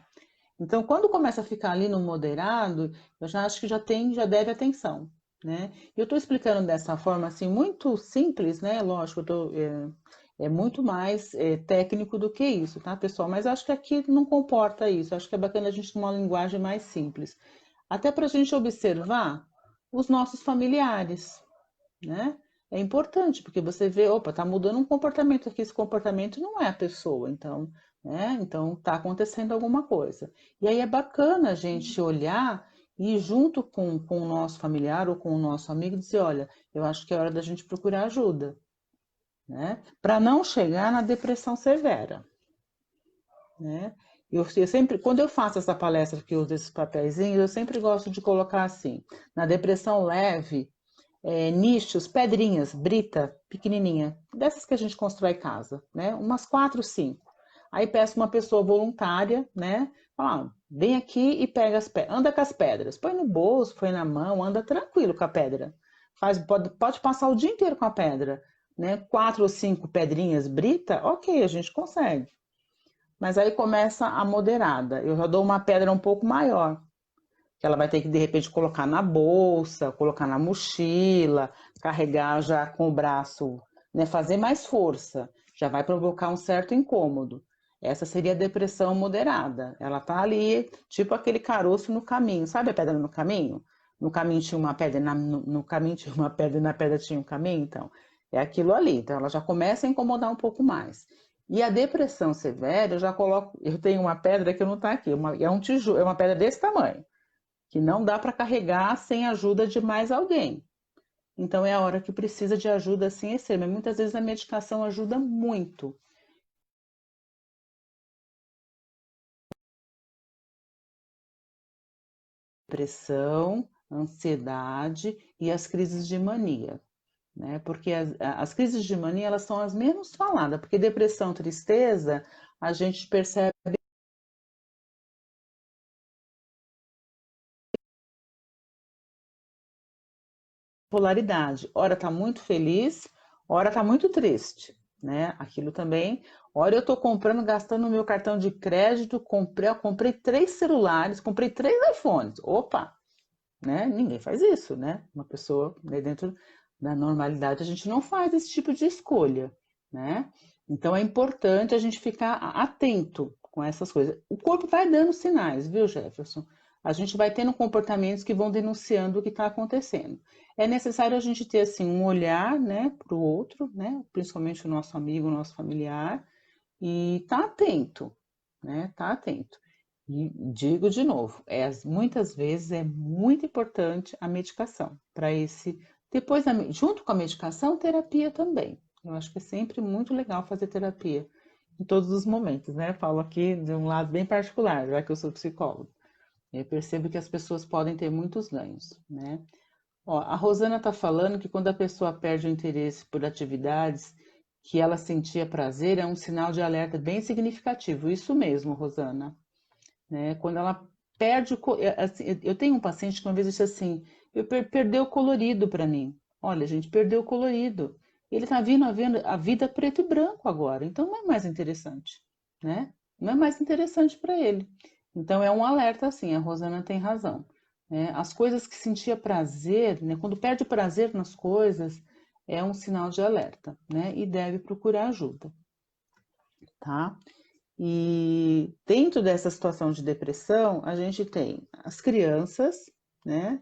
Então, quando começa a ficar ali no moderado, eu já acho que já deve atenção, né? E eu estou explicando dessa forma, assim, muito simples, né? Lógico, é muito mais técnico do que isso, tá, pessoal? Mas acho que aqui não comporta isso. Acho que é bacana a gente ter uma linguagem mais simples. Até para a gente observar os nossos familiares, né? É importante, porque você vê, opa, tá mudando um comportamento aqui, esse comportamento não é a pessoa, então, né? Então tá acontecendo alguma coisa. E aí é bacana a gente olhar e ir junto com o nosso familiar ou com o nosso amigo dizer, olha, eu acho que é hora da gente procurar ajuda, né? Para não chegar na depressão severa, né? Eu sempre, quando eu faço essa palestra que eu uso esses papeizinhos, eu sempre gosto de colocar assim, na depressão leve, nichos, pedrinhas, brita, pequenininha, dessas que a gente constrói casa, né? Umas 4, 5. Aí peço uma pessoa voluntária, né? Fala, vem aqui e pega anda com as pedras, põe no bolso, põe na mão, anda tranquilo com a pedra. Pode passar o dia inteiro com a pedra, né? 4 ou 5 pedrinhas brita, ok, a gente consegue. Mas aí começa a moderada. Eu já dou uma pedra um pouco maior, que ela vai ter que de repente colocar na bolsa, colocar na mochila, carregar já com o braço, né, fazer mais força, já vai provocar um certo incômodo. Essa seria a depressão moderada. Ela tá ali, tipo aquele caroço no caminho, sabe a pedra no caminho? No caminho tinha uma pedra, no caminho tinha uma pedra e na pedra tinha um caminho, então é aquilo ali. Então ela já começa a incomodar um pouco mais. E a depressão severa, eu já coloco, eu tenho uma pedra que não está aqui, é um tijolo, é uma pedra desse tamanho que não dá para carregar sem a ajuda de mais alguém. Então é a hora que precisa de ajuda assim extrema. Muitas vezes a medicação ajuda muito. Depressão, ansiedade e as crises de mania, né? Porque as crises de mania elas são as menos faladas, porque depressão, tristeza, a gente percebe polaridade. Ora tá muito feliz, ora tá muito triste, né? Aquilo também. Ora eu tô comprando, gastando o meu cartão de crédito, comprei 3 celulares, comprei 3 iPhones. Opa, né? Ninguém faz isso, né? Uma pessoa, né, dentro da normalidade, a gente não faz esse tipo de escolha, né? Então é importante a gente ficar atento com essas coisas. O corpo vai dando sinais, viu, Jefferson? A gente vai tendo comportamentos que vão denunciando o que está acontecendo. É necessário a gente ter assim um olhar, né, para o outro, né, principalmente o nosso amigo, o nosso familiar, e tá atento, né? Tá atento. E digo de novo, muitas vezes é muito importante a medicação para esse. Depois, junto com a medicação, terapia também. Eu acho que é sempre muito legal fazer terapia em todos os momentos, né? Falo aqui de um lado bem particular, já que eu sou psicóloga. Eu percebo que as pessoas podem ter muitos ganhos, né? Ó, a Rosana está falando que quando a pessoa perde o interesse por atividades que ela sentia prazer, é um sinal de alerta bem significativo. Isso mesmo, Rosana, né? Quando ela perde assim, eu tenho um paciente que uma vez disse assim, perdeu o colorido para mim. Olha, gente, perdeu o colorido. Ele está vendo a vida preto e branco agora, então não é mais interessante, né? Não é mais interessante para ele. Então é um alerta assim, a Rosana tem razão, né? As coisas que sentia prazer, né? Quando perde o prazer nas coisas, é um sinal de alerta, né? E deve procurar ajuda, tá? E dentro dessa situação de depressão, a gente tem as crianças, né?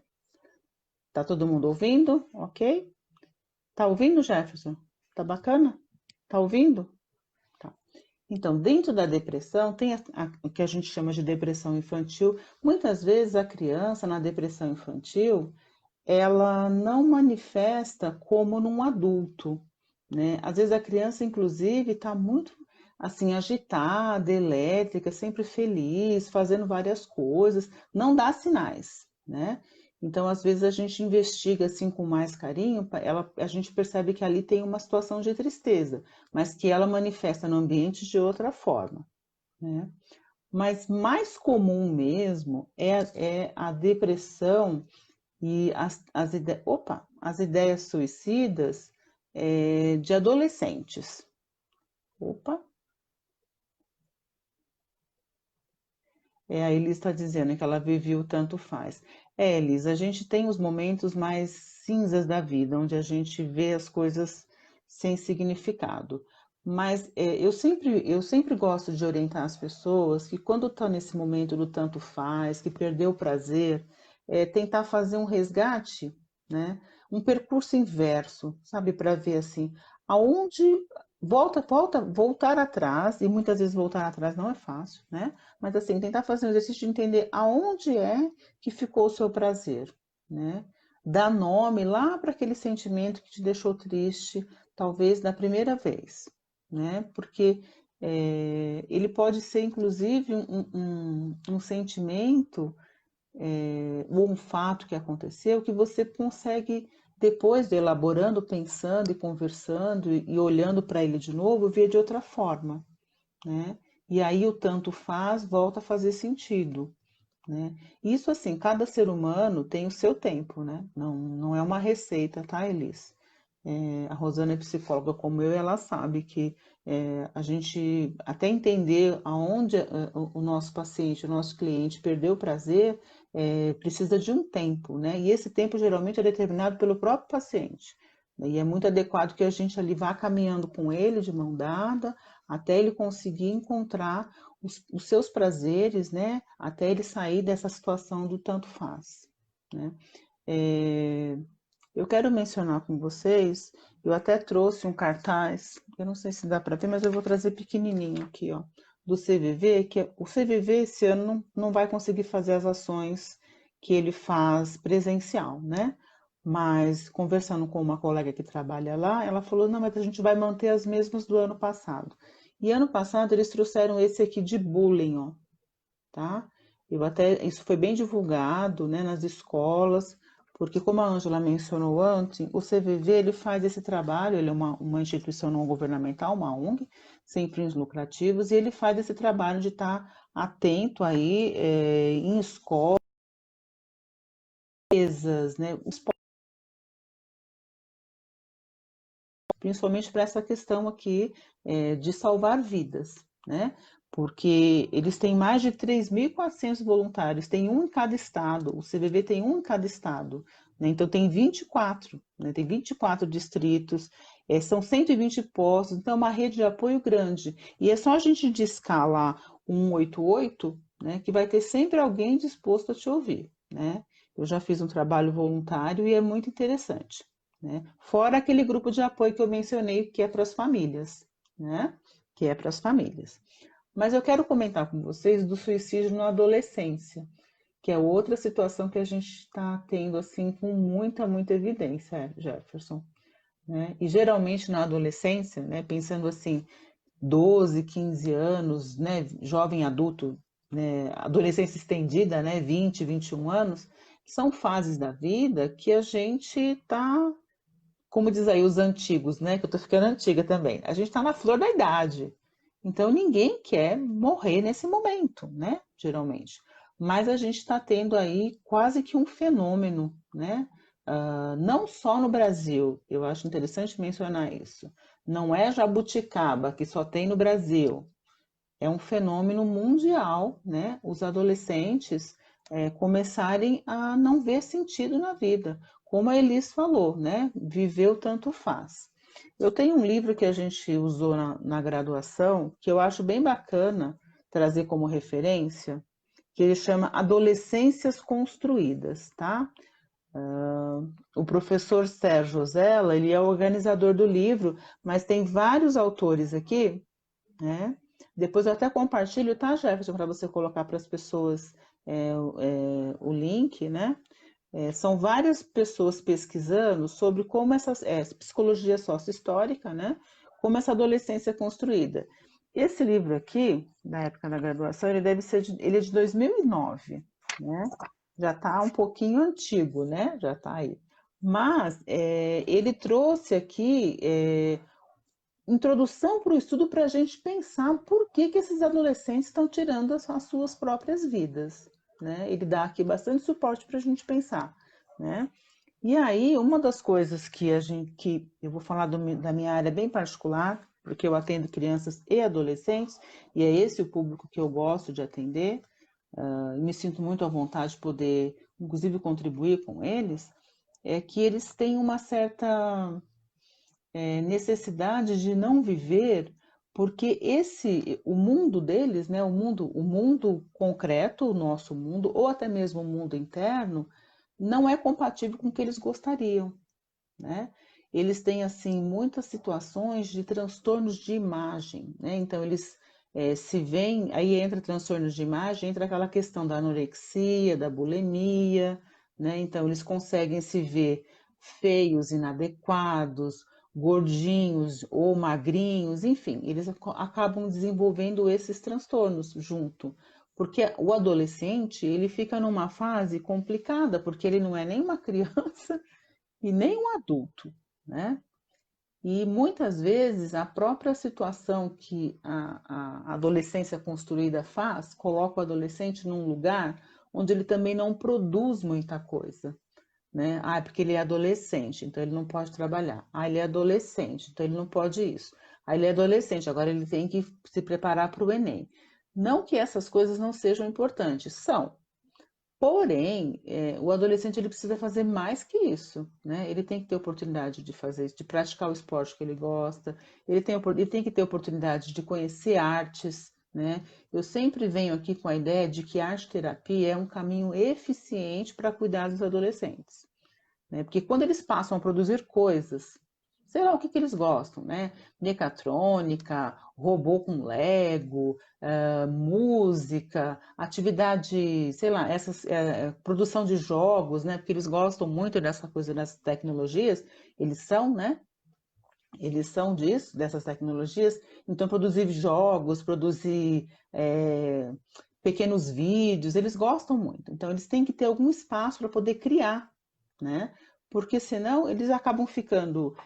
Tá todo mundo ouvindo? Ok? Tá ouvindo, Jefferson? Tá bacana? Tá ouvindo? Tá. Então, dentro da depressão, tem o que a gente chama de depressão infantil. Muitas vezes a criança, na depressão infantil, ela não manifesta como num adulto, né? Às vezes a criança, inclusive, está muito assim agitada, elétrica, sempre feliz, fazendo várias coisas, não dá sinais, né? Então, às vezes a gente investiga assim com mais carinho, a gente percebe que ali tem uma situação de tristeza, mas que ela manifesta no ambiente de outra forma, né? Mas mais comum mesmo é a depressão e as ideias suicidas de adolescentes. Opa, a Elis está dizendo que ela viveu tanto faz. Elis, a gente tem os momentos mais cinzas da vida, onde a gente vê as coisas sem significado. Mas eu sempre gosto de orientar as pessoas que quando estão nesse momento do tanto faz, que perdeu o prazer, tentar fazer um resgate, né? Um percurso inverso, sabe, para ver assim, aonde voltar atrás, e muitas vezes voltar atrás não é fácil, né? Mas assim, tentar fazer um exercício de entender aonde é que ficou o seu prazer, né? Dar nome lá para aquele sentimento que te deixou triste, talvez da primeira vez, né? Porque ele pode ser, inclusive, um sentimento ou um fato que aconteceu que você consegue depois de elaborando, pensando e conversando e olhando para ele de novo, via de outra forma, né? E aí o tanto faz volta a fazer sentido, né? Isso assim, cada ser humano tem o seu tempo, né? Não é uma receita, tá, Elis? A Rosana é psicóloga como eu, e ela sabe que a gente, até entender aonde o nosso paciente, o nosso cliente perdeu o prazer, precisa de um tempo, né? E esse tempo geralmente é determinado pelo próprio paciente. E é muito adequado que a gente ali vá caminhando com ele de mão dada, até ele conseguir encontrar os seus prazeres, né? Até ele sair dessa situação do tanto faz, né? É, eu quero mencionar com vocês, eu até trouxe um cartaz, eu não sei se dá para ver, mas eu vou trazer pequenininho aqui, ó, do CVV, o CVV esse ano não vai conseguir fazer as ações que ele faz presencial, né? Mas conversando com uma colega que trabalha lá, ela falou, não, mas a gente vai manter as mesmas do ano passado. E ano passado eles trouxeram esse aqui de bullying, ó, tá? Isso foi bem divulgado, né, nas escolas, porque como a Ângela mencionou antes, o CVV ele faz esse trabalho, ele é uma instituição não governamental, uma ONG, sem fins lucrativos, e ele faz esse trabalho de estar atento aí em escolas, né, principalmente para essa questão aqui de salvar vidas, né? Porque eles têm mais de 3.400 voluntários, tem um em cada estado, o CVV tem um em cada estado, né? Então tem 24, né? Tem 24 distritos, são 120 postos, então é uma rede de apoio grande. E é só a gente discar lá 188, né, que vai ter sempre alguém disposto a te ouvir, né? Eu já fiz um trabalho voluntário e é muito interessante, né? Fora aquele grupo de apoio que eu mencionei, que é para as famílias, né? Que é para as famílias. Mas eu quero comentar com vocês do suicídio na adolescência, que é outra situação que a gente está tendo assim com muita evidência, Jefferson, né? E geralmente na adolescência, né, pensando assim, 12, 15 anos, né, jovem adulto, né, adolescência estendida, né, 20, 21 anos, são fases da vida que a gente está, como diz aí os antigos, né? Que eu tô ficando antiga também. A gente está na flor da idade. Então ninguém quer morrer nesse momento, né? Geralmente. Mas a gente está tendo aí quase que um fenômeno, né? Não só no Brasil, eu acho interessante mencionar isso. Não é jabuticaba que só tem no Brasil. É um fenômeno mundial, né? Os adolescentes começarem a não ver sentido na vida. Como a Elis falou, né? Viver o tanto faz. Eu tenho um livro que a gente usou na graduação, que eu acho bem bacana trazer como referência, que ele chama Adolescências Construídas, tá? O professor Sérgio Ozella, ele é o organizador do livro, mas tem vários autores aqui, né? Depois eu até compartilho, tá, Jefferson, para você colocar para as pessoas o link, né? São várias pessoas pesquisando sobre como essa psicologia sócio-histórica, né? Como essa adolescência é construída. Esse livro aqui, da época da graduação, ele é de 2009, né? Já está um pouquinho antigo, né? Já está aí. Mas ele trouxe aqui introdução para o estudo para a gente pensar por que esses adolescentes estão tirando as suas próprias vidas, né? Ele dá aqui bastante suporte para a gente pensar, né? E aí, uma das coisas que eu vou falar da minha área bem particular, porque eu atendo crianças e adolescentes, e é esse o público que eu gosto de atender, me sinto muito à vontade de poder, inclusive, contribuir com eles, é que eles têm uma certa necessidade de não viver, porque o mundo deles, né, o mundo concreto, o nosso mundo, ou até mesmo o mundo interno, não é compatível com o que eles gostariam, né? Eles têm assim muitas situações de transtornos de imagem, né? Então eles se veem, aí entra transtornos de imagem, entra aquela questão da anorexia, da bulimia, né? Então eles conseguem se ver feios, inadequados, gordinhos ou magrinhos, enfim, eles acabam desenvolvendo esses transtornos junto. Porque o adolescente, ele fica numa fase complicada, porque ele não é nem uma criança e nem um adulto, né? E muitas vezes a própria situação que a adolescência construída faz, coloca o adolescente num lugar onde ele também não produz muita coisa, né? Ah, é porque ele é adolescente, então ele não pode trabalhar. Ah, ele é adolescente, então ele não pode isso. Ah, ele é adolescente, agora ele tem que se preparar para o Enem. Não que essas coisas não sejam importantes, são. Porém, o adolescente ele precisa fazer mais que isso, né? Ele tem que ter oportunidade de fazer isso, de praticar o esporte que ele gosta, ele tem que ter oportunidade de conhecer artes, né? Eu sempre venho aqui com a ideia de que a arte-terapia é um caminho eficiente para cuidar dos adolescentes, né? Porque quando eles passam a produzir coisas, sei lá o que que eles gostam, né? Mecatrônica, robô com Lego, música, atividade, sei lá, produção de jogos, né? Porque eles gostam muito dessa coisa, dessas tecnologias, eles são, né? Eles são disso, dessas tecnologias. Então, produzir jogos, produzir pequenos vídeos, eles gostam muito. Então, eles têm que ter algum espaço para poder criar, né? Porque senão eles acabam ficando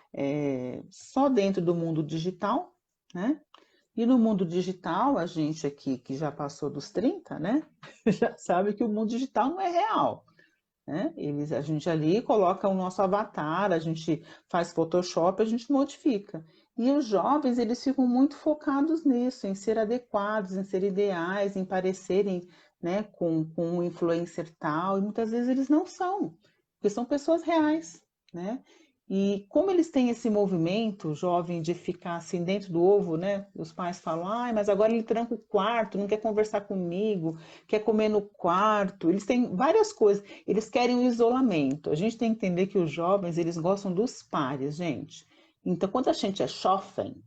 só dentro do mundo digital, né? E no mundo digital, a gente aqui que já passou dos 30, né? Já sabe que o mundo digital não é real, né? A gente ali coloca o nosso avatar, a gente faz Photoshop, a gente modifica. E os jovens, eles ficam muito focados nisso, em ser adequados, em ser ideais, em parecerem, né, com um influencer tal, e muitas vezes eles não são, porque são pessoas reais, né? E como eles têm esse movimento jovem de ficar assim dentro do ovo, né? Os pais falam, ai, mas agora ele tranca o quarto, não quer conversar comigo, quer comer no quarto. Eles têm várias coisas. Eles querem o isolamento. A gente tem que entender que os jovens, eles gostam dos pares, gente. Então, quando a gente é jovem,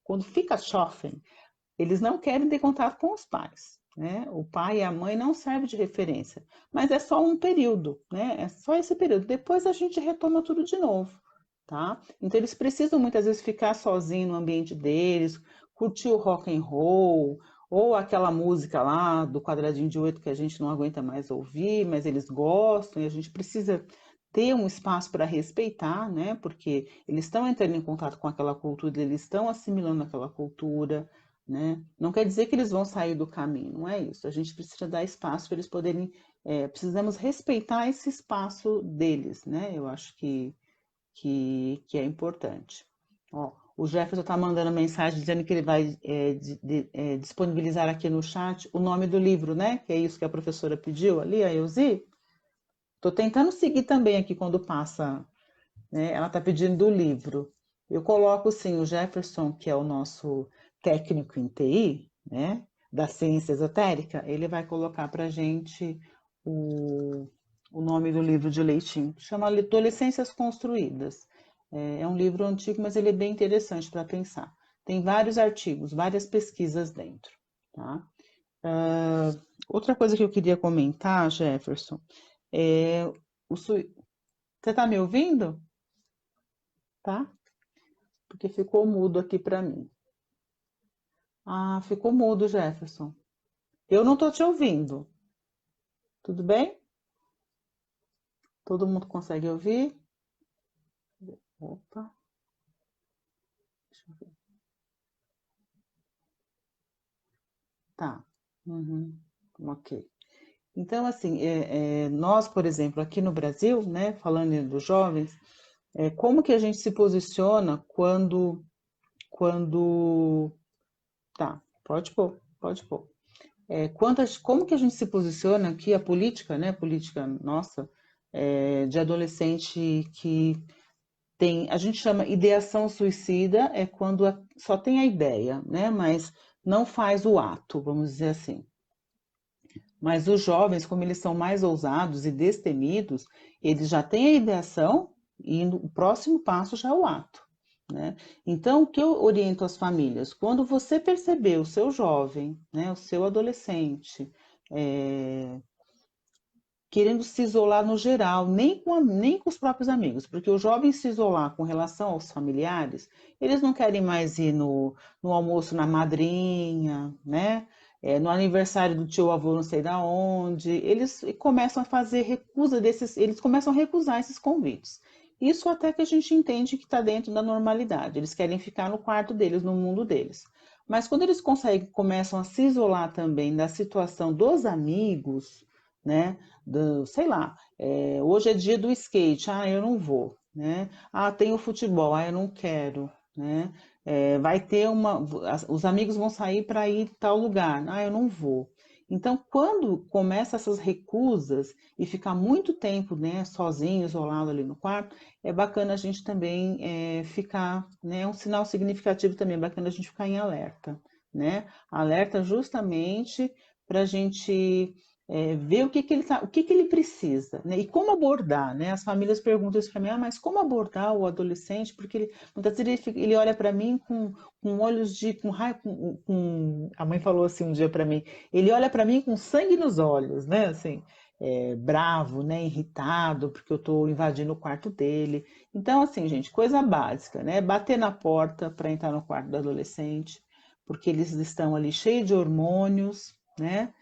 quando fica jovem, eles não querem ter contato com os pais, né? O pai e a mãe não servem de referência, mas é só um período, né? É só esse período. Depois a gente retoma tudo de novo, tá? Então eles precisam muitas vezes ficar sozinhos no ambiente deles, curtir o rock and roll, ou aquela música lá do quadradinho de oito que a gente não aguenta mais ouvir, mas eles gostam e a gente precisa ter um espaço para respeitar, né? Porque eles estão entrando em contato com aquela cultura, eles estão assimilando aquela cultura, né? Não quer dizer que eles vão sair do caminho, não é isso. A gente precisa dar espaço para eles poderem, precisamos respeitar esse espaço deles, né? Eu acho que é importante. Ó, o Jefferson está mandando mensagem dizendo que ele vai disponibilizar aqui no chat o nome do livro, né? Que é isso que a professora pediu ali, a Elzi. Estou tentando seguir também aqui quando passa, né? Ela está pedindo do livro. Eu coloco sim o Jefferson, que é o nosso técnico em TI, né? Da ciência esotérica, ele vai colocar para a gente o, o nome do livro de leitinho. Chama Adolescências Construídas. É um livro antigo, mas ele é bem interessante para pensar. Tem vários artigos, várias pesquisas dentro, tá? Outra coisa que eu queria comentar, Jefferson, é você está me ouvindo? Tá? Porque ficou mudo aqui para mim. Ah, ficou mudo, Jefferson. Eu não tô te ouvindo. Tudo bem? Todo mundo consegue ouvir? Opa, deixa eu ver. Tá. Uhum. Ok. Então, assim, nós, por exemplo, aqui no Brasil, né, falando dos jovens, como que a gente se posiciona quando... Tá, pode pôr, pode pôr. Como que a gente se posiciona aqui, a política, né, política nossa, de adolescente que tem, a gente chama ideação suicida, é quando só tem a ideia, né, mas não faz o ato, vamos dizer assim. Mas os jovens, como eles são mais ousados e destemidos, eles já têm a ideação e o próximo passo já é o ato, né? Então, o que eu oriento as famílias? Quando você perceber o seu jovem, né, o seu adolescente, é, querendo se isolar no geral, nem com os próprios amigos, porque o jovem se isolar com relação aos familiares, eles não querem mais ir no almoço na madrinha, né? No aniversário do tio avô não sei da onde, eles começam a fazer recusa desses, eles começam a recusar esses convites. Isso até que a gente entende que está dentro da normalidade. Eles querem ficar no quarto deles, no mundo deles. Mas quando eles conseguem, começam a se isolar também da situação dos amigos, né? Sei lá, hoje é dia do skate, eu não vou, né? Tem o futebol, eu não quero, né? Vai ter os amigos vão sair para ir tal lugar, eu não vou. Então, quando começa essas recusas e ficar muito tempo, né, sozinho, isolado ali no quarto, é bacana a gente também ficar, né, é um sinal significativo também, é bacana a gente ficar em alerta, né? Alerta justamente para a gente ver o que que ele precisa, né? E como abordar, né? As famílias perguntam isso para mim, mas como abordar o adolescente? Porque muitas vezes ele olha para mim com olhos de, a mãe falou assim um dia para mim, ele olha para mim com sangue nos olhos, né? Assim, bravo, né? Irritado porque eu estou invadindo o quarto dele. Então, assim, gente, coisa básica, né? Bater na porta para entrar no quarto do adolescente, porque eles estão ali cheios de hormônios, né?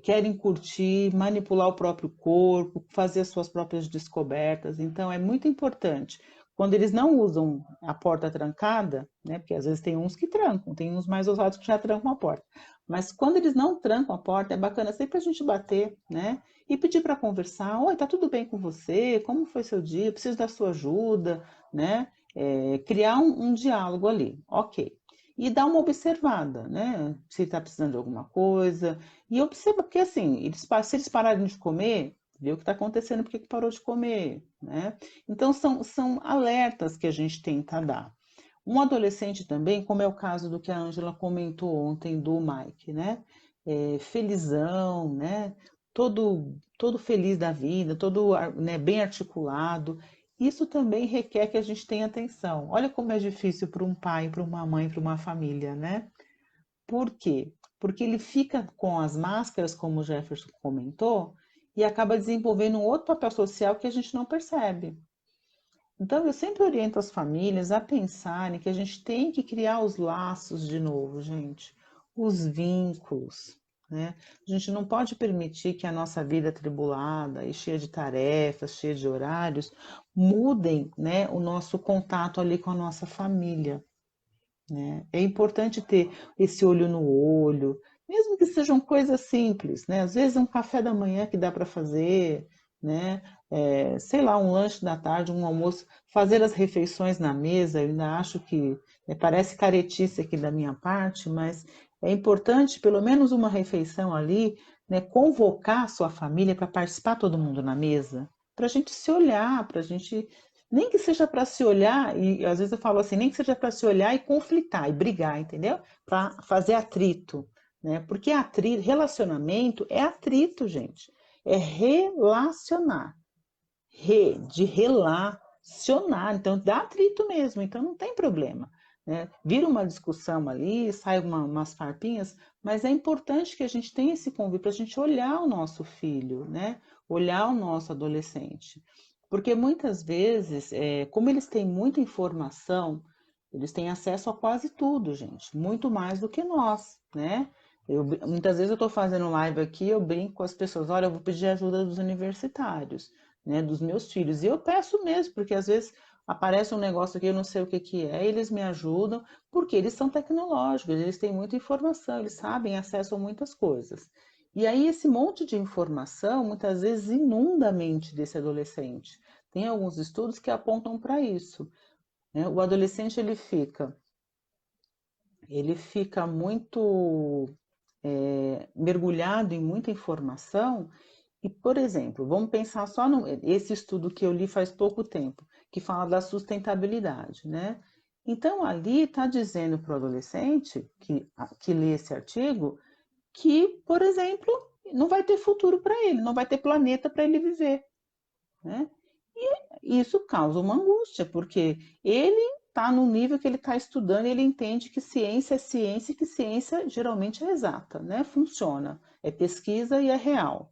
Querem curtir, manipular o próprio corpo, fazer as suas próprias descobertas. Então, é muito importante. Quando eles não usam a porta trancada, né? Porque às vezes tem uns que trancam, tem uns mais ousados que já trancam a porta. Mas quando eles não trancam a porta, é bacana sempre a gente bater, né? E pedir para conversar. Oi, tá tudo bem com você? Como foi seu dia? Preciso da sua ajuda, né? Criar um diálogo ali, ok. E dar uma observada, né? Se está precisando de alguma coisa. E observa, porque assim, se eles pararem de comer, vê o que está acontecendo, porque que parou de comer, né? Então, são alertas que a gente tenta dar. Um adolescente também, como é o caso do que a Ângela comentou ontem do Mike, né? Felizão, né? Todo feliz da vida, todo, né, bem articulado. Isso também requer que a gente tenha atenção. Olha como é difícil para um pai, para uma mãe, para uma família, né? Por quê? Porque ele fica com as máscaras, como o Jefferson comentou, e acaba desenvolvendo um outro papel social que a gente não percebe. Então, eu sempre oriento as famílias a pensarem que a gente tem que criar os laços de novo, gente, os vínculos, né? A gente não pode permitir que a nossa vida atribulada e cheia de tarefas, cheia de horários, mudem, né, o nosso contato ali com a nossa família, né? É importante ter esse olho no olho, mesmo que sejam coisas simples, né? Às vezes um café da manhã que dá para fazer, né? Sei lá, um lanche da tarde, um almoço, fazer as refeições na mesa, eu ainda acho que parece caretice aqui da minha parte, mas é importante pelo menos uma refeição ali, né? Convocar a sua família para participar todo mundo na mesa, para a gente se olhar, para a gente nem que seja para se olhar, e às vezes eu falo assim, nem que seja para se olhar e conflitar e brigar, entendeu? Para fazer atrito, né? Porque relacionamento é atrito, gente. É relacionar. De relacionar. Então dá atrito mesmo, então não tem problema. Né? Vira uma discussão ali, sai umas farpinhas, mas é importante que a gente tenha esse convite para a gente olhar o nosso filho, né? Olhar o nosso adolescente. Porque muitas vezes, como eles têm muita informação, eles têm acesso a quase tudo, gente, muito mais do que nós, né? Muitas vezes eu estou fazendo live aqui, eu brinco com as pessoas, olha, eu vou pedir ajuda dos universitários, né, dos meus filhos. E eu peço mesmo, porque às vezes aparece um negócio aqui, eu não sei o que que é, eles me ajudam, porque eles são tecnológicos, eles têm muita informação, eles sabem, acessam muitas coisas. E aí esse monte de informação muitas vezes inunda a mente desse adolescente. Tem alguns estudos que apontam para isso, né? O adolescente ele fica muito mergulhado em muita informação e, por exemplo, vamos pensar só esse estudo que eu li faz pouco tempo, que fala da sustentabilidade, né? Então, ali está dizendo para o adolescente que lê esse artigo que, por exemplo, não vai ter futuro para ele, não vai ter planeta para ele viver, né? E isso causa uma angústia, porque ele está no nível que ele está estudando, ele entende que ciência é ciência e que ciência geralmente é exata, né? Funciona, é pesquisa e é real.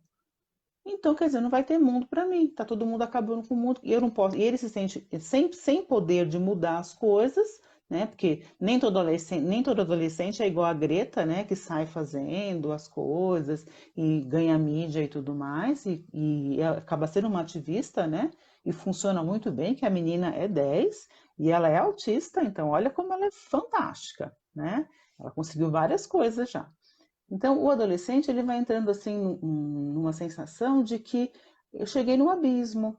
Então, quer dizer, não vai ter mundo para mim, tá todo mundo acabando com o mundo, e eu não posso, e ele se sente sem poder de mudar as coisas, né? Porque nem todo adolescente é igual a Greta, né? Que sai fazendo as coisas e ganha mídia e tudo mais, e acaba sendo uma ativista, né? e funciona muito bem, que a menina é 10 e ela é autista, então olha como ela é fantástica, né? Ela conseguiu várias coisas já. Então, o adolescente ele vai entrando assim numa sensação de que eu cheguei no abismo,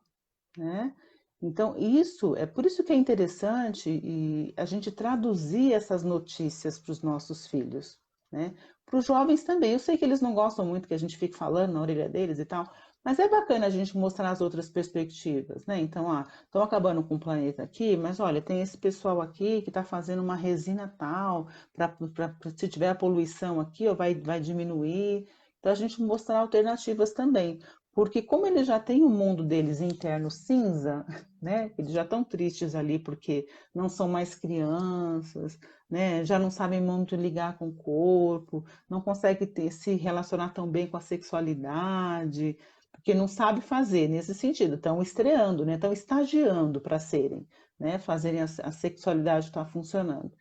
né? Então, isso é por isso que é interessante e a gente traduzir essas notícias para os nossos filhos, né? Para os jovens também. Eu sei que eles não gostam muito que a gente fique falando na orelha deles e tal, mas é bacana a gente mostrar as outras perspectivas, né? Então, estão acabando com o planeta aqui, mas olha, tem esse pessoal aqui que está fazendo uma resina tal, para se tiver a poluição aqui, ó, vai diminuir. Então, a gente mostrar alternativas também. Porque como eles já têm o mundo deles interno cinza, né? Eles já estão tristes ali porque não são mais crianças, né? Já não sabem muito ligar com o corpo, não conseguem se relacionar tão bem com a sexualidade, porque não sabe fazer nesse sentido. Estão estreando, né? Estão estagiando para serem, né? Fazerem a sexualidade estar funcionando.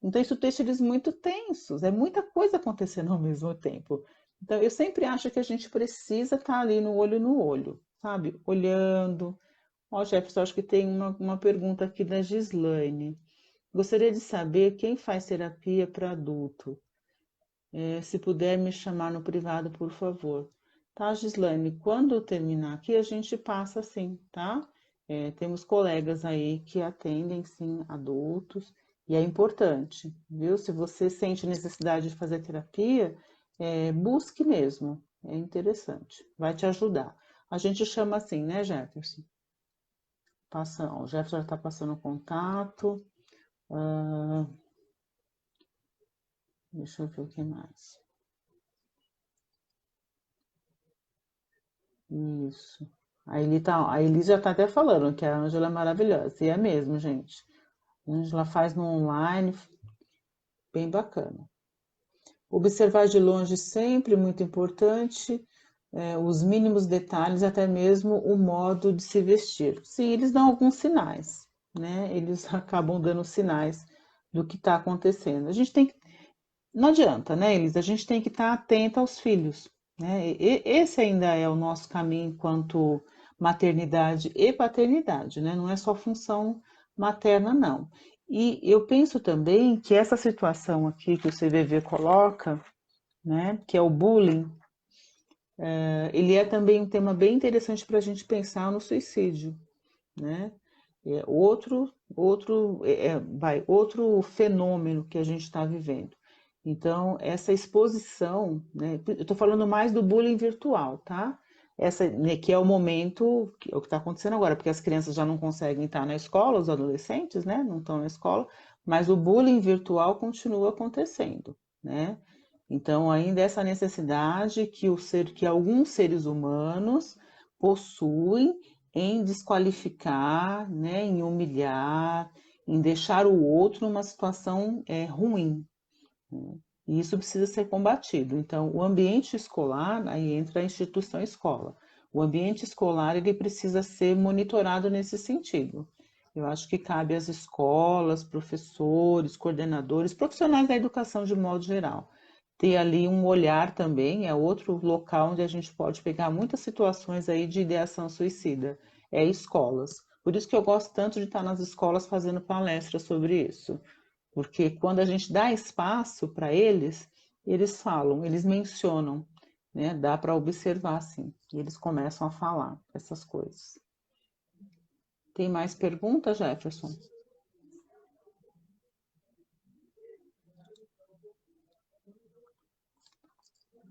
Então isso deixa eles muito tensos. É muita coisa acontecendo ao mesmo tempo. Então eu sempre acho que a gente precisa estar ali no olho, sabe? Olhando. Ó, Jefferson, acho que tem uma pergunta aqui da Gislaine. Gostaria de saber quem faz terapia para adulto. Se puder me chamar no privado, por favor. Tá, Gislaine? Quando eu terminar aqui, a gente passa sim, tá? Temos colegas aí que atendem, sim, adultos, e é importante, viu? Se você sente necessidade de fazer terapia, busque mesmo, é interessante, vai te ajudar. A gente chama assim, né, Jefferson? O Jefferson já está passando o contato. Ah, deixa eu ver o que mais. Isso. A Eli já está até falando que a Ângela é maravilhosa. E é mesmo, gente. A Ângela faz no online, bem bacana. Observar de longe sempre muito importante, os mínimos detalhes, até mesmo o modo de se vestir. Sim, eles dão alguns sinais, né? Eles acabam dando sinais do que está acontecendo. A gente tem que Não adianta, né, Elisa? A gente tem que estar atenta aos filhos, né? Esse ainda é o nosso caminho enquanto maternidade e paternidade, né? Não é só função materna, não. E eu penso também que essa situação aqui que o CVV coloca, né, que é o bullying, ele é também um tema bem interessante para a gente pensar no suicídio, né? Outro fenômeno que a gente está vivendo. Então, essa exposição, né, eu estou falando mais do bullying virtual, tá? Né, que é o momento, é o que está acontecendo agora, porque as crianças já não conseguem estar na escola, os adolescentes, né, não estão na escola, mas o bullying virtual continua acontecendo, né? Então, ainda essa necessidade que alguns seres humanos possuem em desqualificar, né, em humilhar, em deixar o outro numa situação ruim, né? E isso precisa ser combatido. Então, o ambiente escolar, aí entra a instituição escola. O ambiente escolar ele precisa ser monitorado nesse sentido. Eu acho que cabe às escolas, professores, coordenadores, profissionais da educação de modo geral, ter ali um olhar também, é outro local onde a gente pode pegar muitas situações aí de ideação suicida, é escolas. Por isso que eu gosto tanto de estar nas escolas fazendo palestras sobre isso, porque quando a gente dá espaço para eles, eles falam, eles mencionam, né? Dá para observar assim, e eles começam a falar essas coisas. Tem mais perguntas, Jefferson?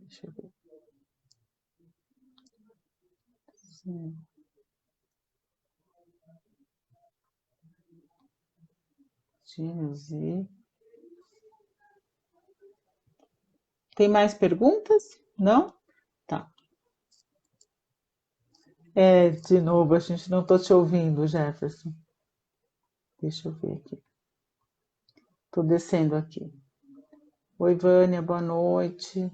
Deixa eu ver. Sim. Tem mais perguntas? Não? Tá. De novo, a gente não tô te ouvindo, Jefferson. Deixa eu ver aqui. Tô descendo aqui. Oi, Vânia, boa noite.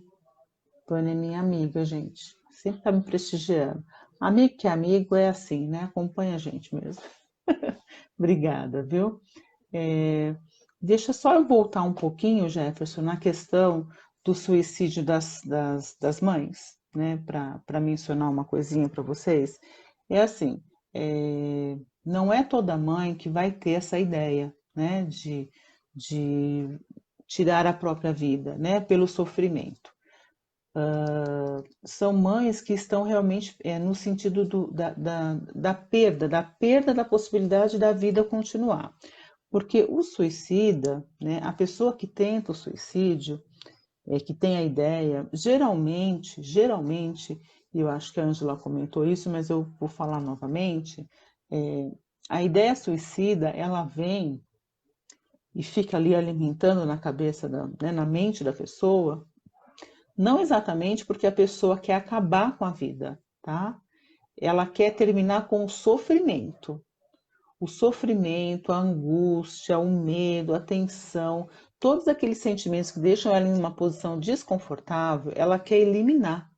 Vânia é minha amiga, gente. Sempre tá me prestigiando. Amigo que é amigo é assim, né? Acompanha a gente mesmo. Obrigada, viu? É, deixa só eu voltar um pouquinho, Jefferson, na questão do suicídio das mães, né? Para mencionar uma coisinha para vocês. É assim, não é toda mãe que vai ter essa ideia, né, de tirar a própria vida, né, pelo sofrimento. São mães que estão realmente no sentido da perda da possibilidade da vida continuar. Porque o suicida, né, a pessoa que tenta o suicídio, que tem a ideia, geralmente, e eu acho que a Ângela comentou isso, mas eu vou falar novamente, é, a ideia suicida, ela vem e fica ali alimentando na cabeça, né, na mente da pessoa, não exatamente porque a pessoa quer acabar com a vida, tá? Ela quer terminar com o sofrimento. O sofrimento, a angústia, o medo, a tensão, todos aqueles sentimentos que deixam ela em uma posição desconfortável, ela quer eliminar.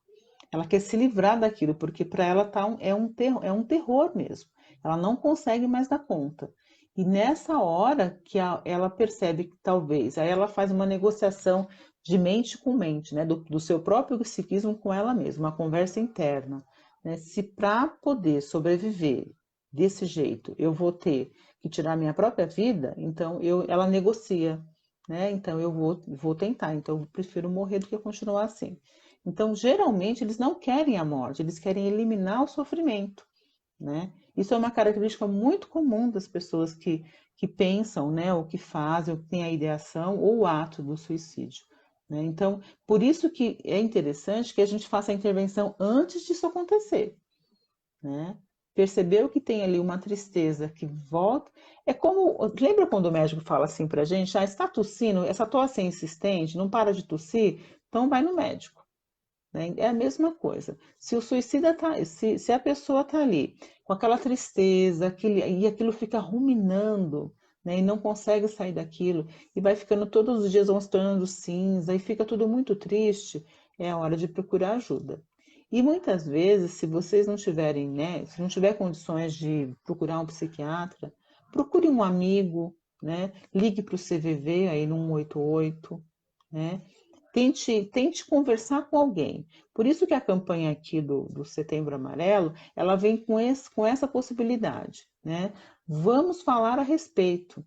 Ela quer se livrar daquilo, porque para ela é um terror mesmo. Ela não consegue mais dar conta. E nessa hora que ela percebe que talvez, aí ela faz uma negociação de mente com mente, né? Do seu próprio psiquismo com ela mesma, uma conversa interna. Né? Se para poder sobreviver desse jeito eu vou ter que tirar minha própria vida, então ela negocia. Né? Então eu vou tentar, então eu prefiro morrer do que continuar assim. Então, geralmente, eles não querem a morte, eles querem eliminar o sofrimento, né? Isso é uma característica muito comum das pessoas que pensam, né, ou que fazem, ou que têm a ideação ou o ato do suicídio. Né? Então, por isso que é interessante que a gente faça a intervenção antes disso acontecer. Né? Percebeu que tem ali uma tristeza que volta. É como. Lembra quando o médico fala assim pra gente: ah, está tossindo, essa tosse é insistente, não para de tossir, então vai no médico. Né? É a mesma coisa. Se o suicida tá, se a pessoa está ali com aquela tristeza, e aquilo fica ruminando, né, e não consegue sair daquilo, e vai ficando todos os dias vão se tornando cinza, e fica tudo muito triste, é a hora de procurar ajuda. E muitas vezes, se vocês não tiverem, né, se não tiver condições de procurar um psiquiatra, procure um amigo, né, ligue para o CVV aí no 188, né, tente conversar com alguém. Por isso que a campanha aqui do Setembro Amarelo, ela vem com essa possibilidade, né? Vamos falar a respeito,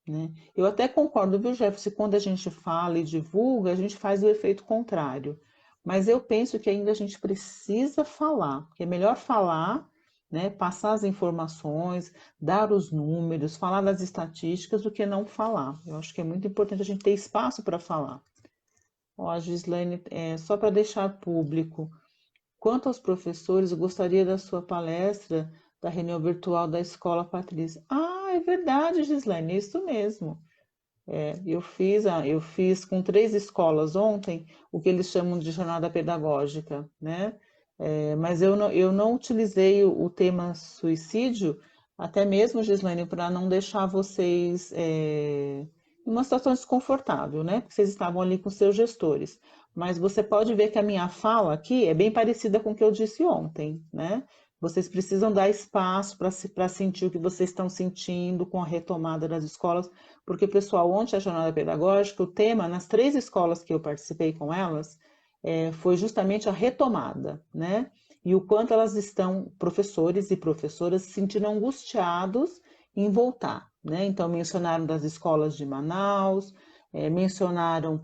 né? Eu até concordo, viu, Jefferson, quando a gente fala e divulga, a gente faz o efeito contrário. Mas eu penso que ainda a gente precisa falar, porque é melhor falar, né, passar as informações, dar os números, falar das estatísticas, do que não falar. Eu acho que é muito importante a gente ter espaço para falar. Ó, a Gislaine, só para deixar público, quanto aos professores, eu gostaria da sua palestra da reunião virtual da Escola Patrícia. Ah, é verdade, Gislaine, é isso mesmo. Eu fiz com 3 escolas ontem o que eles chamam de jornada pedagógica, né? Mas eu não utilizei o tema suicídio, até mesmo, Gislaine, para não deixar vocês em uma situação desconfortável, né? Porque vocês estavam ali com seus gestores. Mas você pode ver que a minha fala aqui é bem parecida com o que eu disse ontem, né? Vocês precisam dar espaço para sentir o que vocês estão sentindo com a retomada das escolas, porque, pessoal, ontem a jornada pedagógica, o tema, nas 3 escolas que eu participei com elas, foi justamente a retomada, né? E o quanto elas estão, professores e professoras, se sentindo angustiados em voltar, né? Então, mencionaram das escolas de Manaus, mencionaram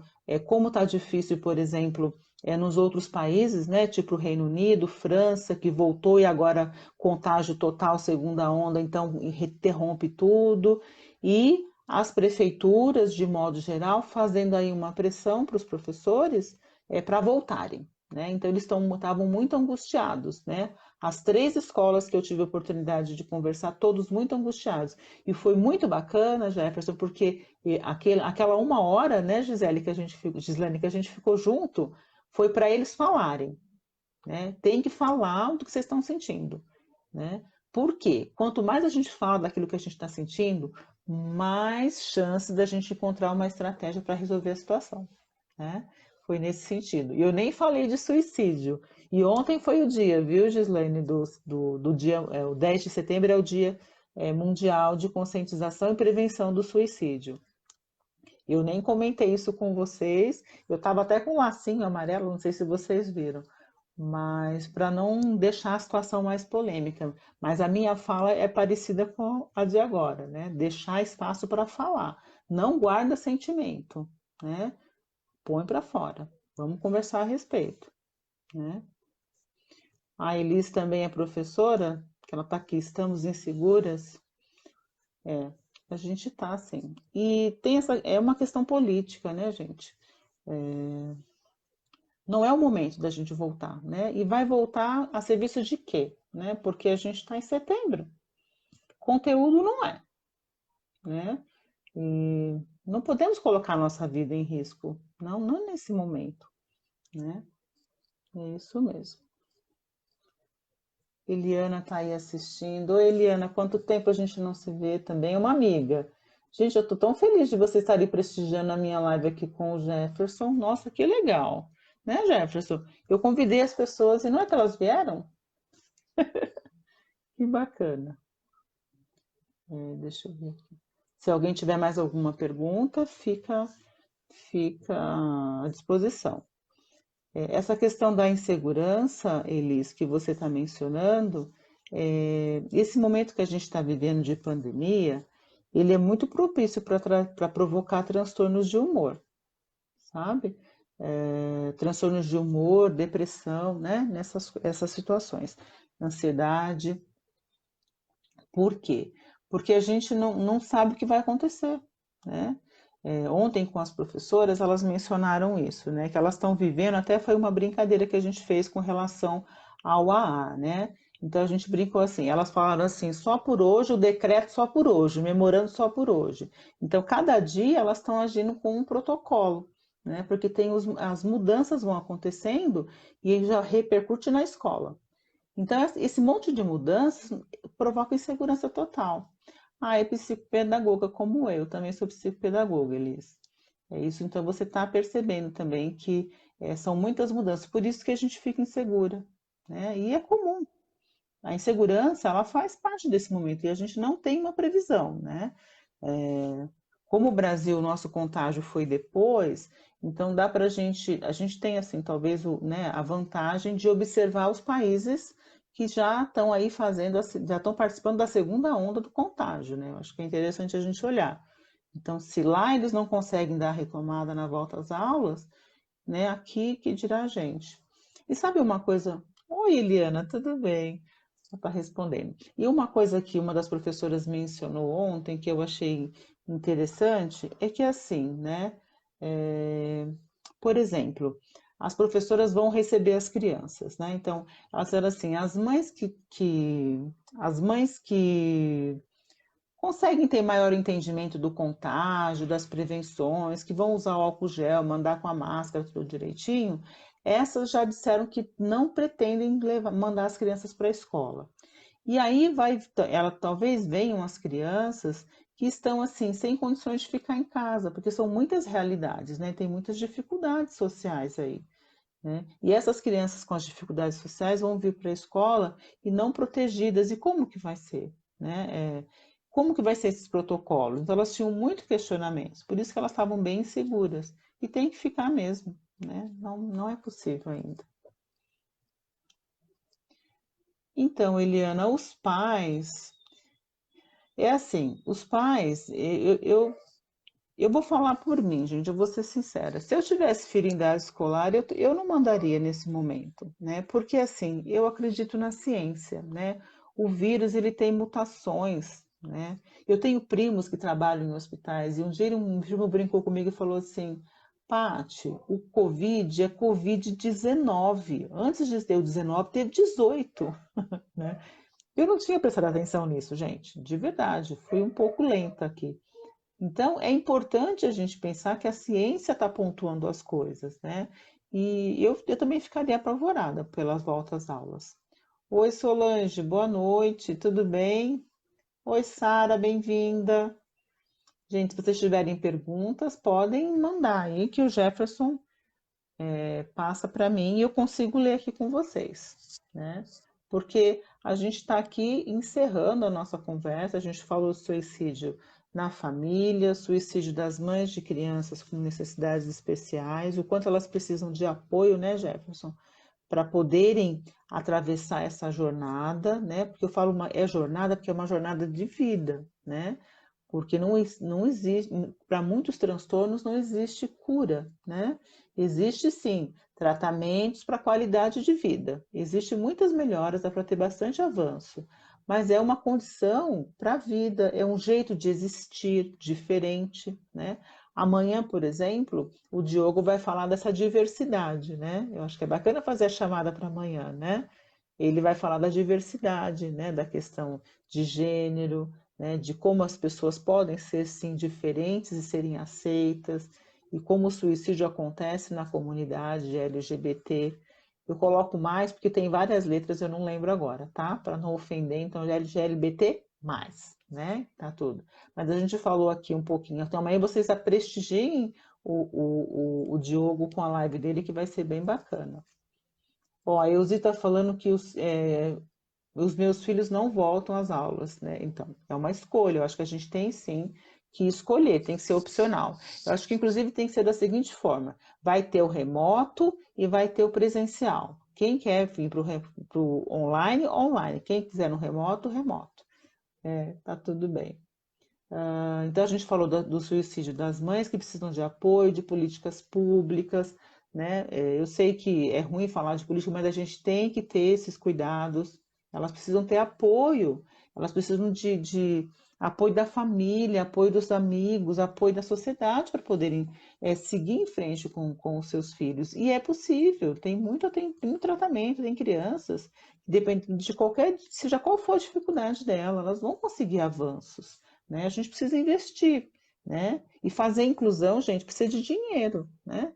como está difícil, por exemplo, nos outros países, né? Tipo o Reino Unido, França, que voltou e agora contágio total, segunda onda, então interrompe tudo. E as prefeituras, de modo geral, fazendo aí uma pressão para os professores para voltarem. Né? Então, eles estavam muito angustiados. Né? As 3 escolas que eu tive a oportunidade de conversar, todos muito angustiados. E foi muito bacana, Jefferson, porque aquela 1 hora, né, Gislene, que a gente ficou junto, foi para eles falarem. Né? Tem que falar do que vocês estão sentindo. Né? Por quê? Quanto mais a gente fala daquilo que a gente está sentindo, mais chances da gente encontrar uma estratégia para resolver a situação. Né? Foi nesse sentido. E eu nem falei de suicídio. E ontem foi o dia, viu, Gislaine, do dia, o 10 de setembro é o dia mundial de conscientização e prevenção do suicídio. Eu nem comentei isso com vocês. Eu estava até com um lacinho amarelo, não sei se vocês viram. mas para não deixar a situação mais polêmica. Mas a minha fala é parecida com a de agora, né? Deixar espaço para falar. Não guarda sentimento, né? Põe para fora. Vamos conversar a respeito, né? A Elis também é professora, que ela está aqui, estamos inseguras. É, a gente está, sim. E tem é uma questão política, né, gente? Não é o momento da gente voltar, né? E vai voltar a serviço de quê? Né? Porque a gente está em setembro. Conteúdo não é, né? E não podemos colocar a nossa vida em risco, não nesse momento, né? É isso mesmo. Eliana está aí assistindo. Oi, Eliana, quanto tempo a gente não se vê também? É uma amiga. Gente, eu estou tão feliz de você estar aí prestigiando a minha live aqui com o Jefferson. Nossa, que legal. Né, Jefferson? Eu convidei as pessoas e não é que elas vieram? Que bacana. Deixa eu ver aqui. Se alguém tiver mais alguma pergunta, fica à disposição. Essa questão da insegurança, Elis, que você está mencionando, esse momento que a gente está vivendo de pandemia, ele é muito propício para provocar transtornos de humor, sabe? Transtornos de humor, depressão, né? Essas situações. Ansiedade. Por quê? Porque a gente não sabe o que vai acontecer, né? Ontem com as professoras elas mencionaram isso, né? Que elas estão vivendo, até foi uma brincadeira que a gente fez com relação ao AA, né? Então a gente brincou assim, elas falaram assim, só por hoje, o decreto só por hoje, o memorando só por hoje. Então cada dia elas estão agindo com um protocolo, né? Porque as mudanças vão acontecendo e já repercute na escola. Então, esse monte de mudanças provoca insegurança total. Ah, é psicopedagoga como eu, também sou psicopedagoga, Elis. É isso, então você está percebendo também que são muitas mudanças, por isso que a gente fica insegura, né? E é comum. A insegurança, ela faz parte desse momento e a gente não tem uma previsão, né? Como o Brasil, o nosso contágio foi depois, então dá para a gente tem assim, talvez né, a vantagem de observar os países que já estão aí fazendo, já estão participando da segunda onda do contágio, né? Eu acho que é interessante a gente olhar. Então, se lá eles não conseguem dar retomada na volta às aulas, né? Aqui que dirá a gente. E sabe uma coisa? Oi, Eliana, tudo bem? Está respondendo. E uma coisa que uma das professoras mencionou ontem, que eu achei interessante, é que assim, né? é, por exemplo, as professoras vão receber as crianças, né? Então, elas disseram assim, as mães que conseguem ter maior entendimento do contágio, das prevenções, que vão usar o álcool gel, mandar com a máscara, tudo direitinho, essas já disseram que não pretendem mandar as crianças para a escola. E aí ela talvez venham as crianças que estão assim sem condições de ficar em casa, porque são muitas realidades, né? Tem muitas dificuldades sociais aí, né? E essas crianças com as dificuldades sociais vão vir para a escola e não protegidas. E como que vai ser, né? Como que vai ser esses protocolos? Então elas tinham muito questionamentos, por isso que elas estavam bem inseguras. E tem que ficar mesmo, né? Não é possível ainda. Então, Eliana, os pais é assim, os pais, eu vou falar por mim, gente, eu vou ser sincera. Se eu tivesse filho em idade escolar, eu não mandaria nesse momento, né? Porque assim, eu acredito na ciência, né? O vírus, ele tem mutações, né? Eu tenho primos que trabalham em hospitais e um dia um primo brincou comigo e falou assim, Paty, o Covid é Covid-19. Antes de ter o 19, teve 18, né? Eu não tinha prestado atenção nisso, gente, de verdade, fui um pouco lenta aqui. Então, é importante a gente pensar que a ciência está pontuando as coisas, né? E eu também ficaria apavorada pelas voltas às aulas. Oi, Solange, boa noite, tudo bem? Oi, Sara, bem-vinda. Gente, se vocês tiverem perguntas, podem mandar aí que o Jefferson passa para mim e eu consigo ler aqui com vocês, né? Porque a gente está aqui encerrando a nossa conversa, a gente falou suicídio na família, suicídio das mães de crianças com necessidades especiais, o quanto elas precisam de apoio, né, Jefferson, para poderem atravessar essa jornada, né? Porque eu falo é jornada porque é uma jornada de vida, né? Porque não existe, para muitos transtornos não existe cura, né? Existe sim tratamentos para qualidade de vida. Existem muitas melhoras, dá para ter bastante avanço, mas é uma condição para a vida, é um jeito de existir diferente, né? Amanhã, por exemplo, o Diogo vai falar dessa diversidade, né? Eu acho que é bacana fazer a chamada para amanhã, né? Ele vai falar da diversidade, né? Da questão de gênero, né? De como as pessoas podem ser, sim, diferentes e serem aceitas, e como o suicídio acontece na comunidade LGBT. Eu coloco mais porque tem várias letras, eu não lembro agora, tá? Para não ofender, então LGBT mais, né? Tá tudo. Mas a gente falou aqui um pouquinho. Então amanhã vocês prestigiem o Diogo com a live dele, que vai ser bem bacana. Ó, a Elzi está falando que os meus filhos não voltam às aulas, né? Então, é uma escolha. Eu acho que a gente tem sim que escolher, tem que ser opcional. Eu acho que, inclusive, tem que ser da seguinte forma: vai ter o remoto e vai ter o presencial. Quem quer vir para o online, online. Quem quiser no remoto, remoto. É, tá tudo bem. Então, a gente falou do suicídio das mães que precisam de apoio, de políticas públicas, né? Eu sei que é ruim falar de política, mas a gente tem que ter esses cuidados. Elas precisam ter apoio, elas precisam de apoio da família, apoio dos amigos, apoio da sociedade para poderem seguir em frente com os seus filhos. E é possível, tem muito tratamento, tem crianças, dependendo de seja qual for a dificuldade dela, elas vão conseguir avanços, né? A gente precisa investir, né? E fazer inclusão, gente, precisa de dinheiro, né?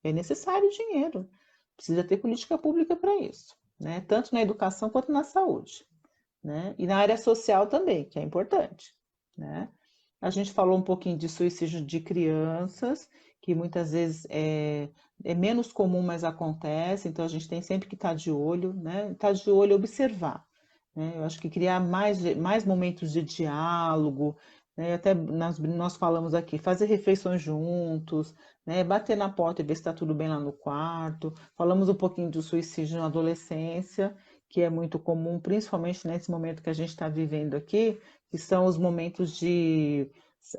É necessário dinheiro. Precisa ter política pública para isso, né? Tanto na educação quanto na saúde, né? E na área social também, que é importante, né? A gente falou um pouquinho de suicídio de crianças, que muitas vezes é menos comum, mas acontece, então a gente tem sempre que estar de olho, né? Estar de olho e observar, né? Eu acho que criar mais momentos de diálogo, né? Até nós falamos aqui, fazer refeições juntos, né? Bater na porta e ver se está tudo bem lá no quarto. Falamos um pouquinho do suicídio na adolescência, que é muito comum, principalmente nesse momento que a gente está vivendo aqui, que são os momentos de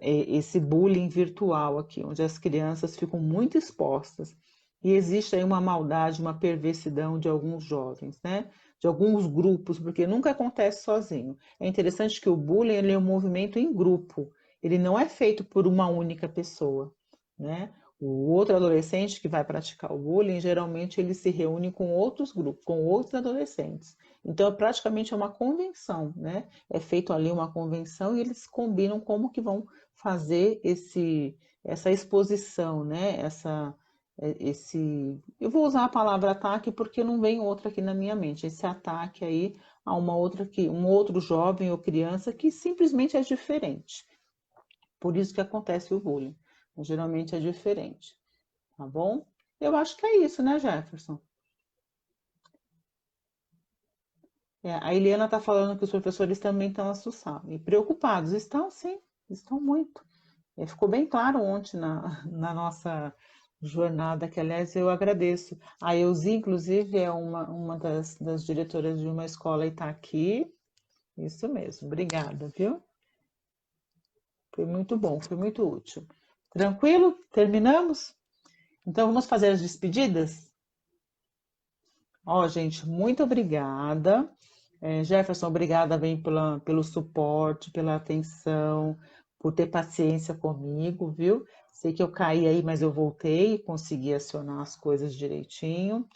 esse bullying virtual aqui, onde as crianças ficam muito expostas. E existe aí uma maldade, uma perversidão de alguns jovens, né? De alguns grupos, porque nunca acontece sozinho. É interessante que o bullying ele é um movimento em grupo, ele não é feito por uma única pessoa, né? O outro adolescente que vai praticar o bullying, geralmente ele se reúne com outros grupos, com outros adolescentes. Então, praticamente é uma convenção, né? É feito ali uma convenção e eles combinam como que vão fazer essa exposição, né? Eu vou usar a palavra ataque porque não vem outra aqui na minha mente. Esse ataque aí a um outro jovem ou criança que simplesmente é diferente. Por isso que acontece o bullying. Geralmente é diferente, tá bom? Eu acho que é isso, né, Jefferson? A Eliana está falando que os professores também estão assustados e preocupados. Estão, sim, estão muito. Ficou bem claro ontem na nossa jornada, que aliás eu agradeço. A Euzi, inclusive, é uma das diretoras de uma escola e está aqui. Isso mesmo, obrigada, viu? Foi muito bom, foi muito útil. Tranquilo? Terminamos? Então vamos fazer as despedidas? Ó, gente, muito obrigada. Jefferson, obrigada bem pelo suporte, pela atenção, por ter paciência comigo, viu? Sei que eu caí aí, mas eu voltei e consegui acionar as coisas direitinho.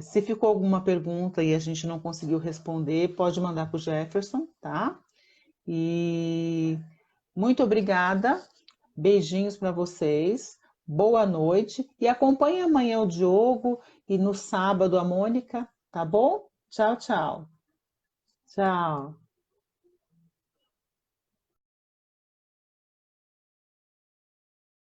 Se ficou alguma pergunta e a gente não conseguiu responder, pode mandar para o Jefferson, tá? E muito obrigada, beijinhos para vocês, boa noite e acompanhe amanhã o Diogo e no sábado a Mônica, tá bom? Tchau, tchau. Tchau.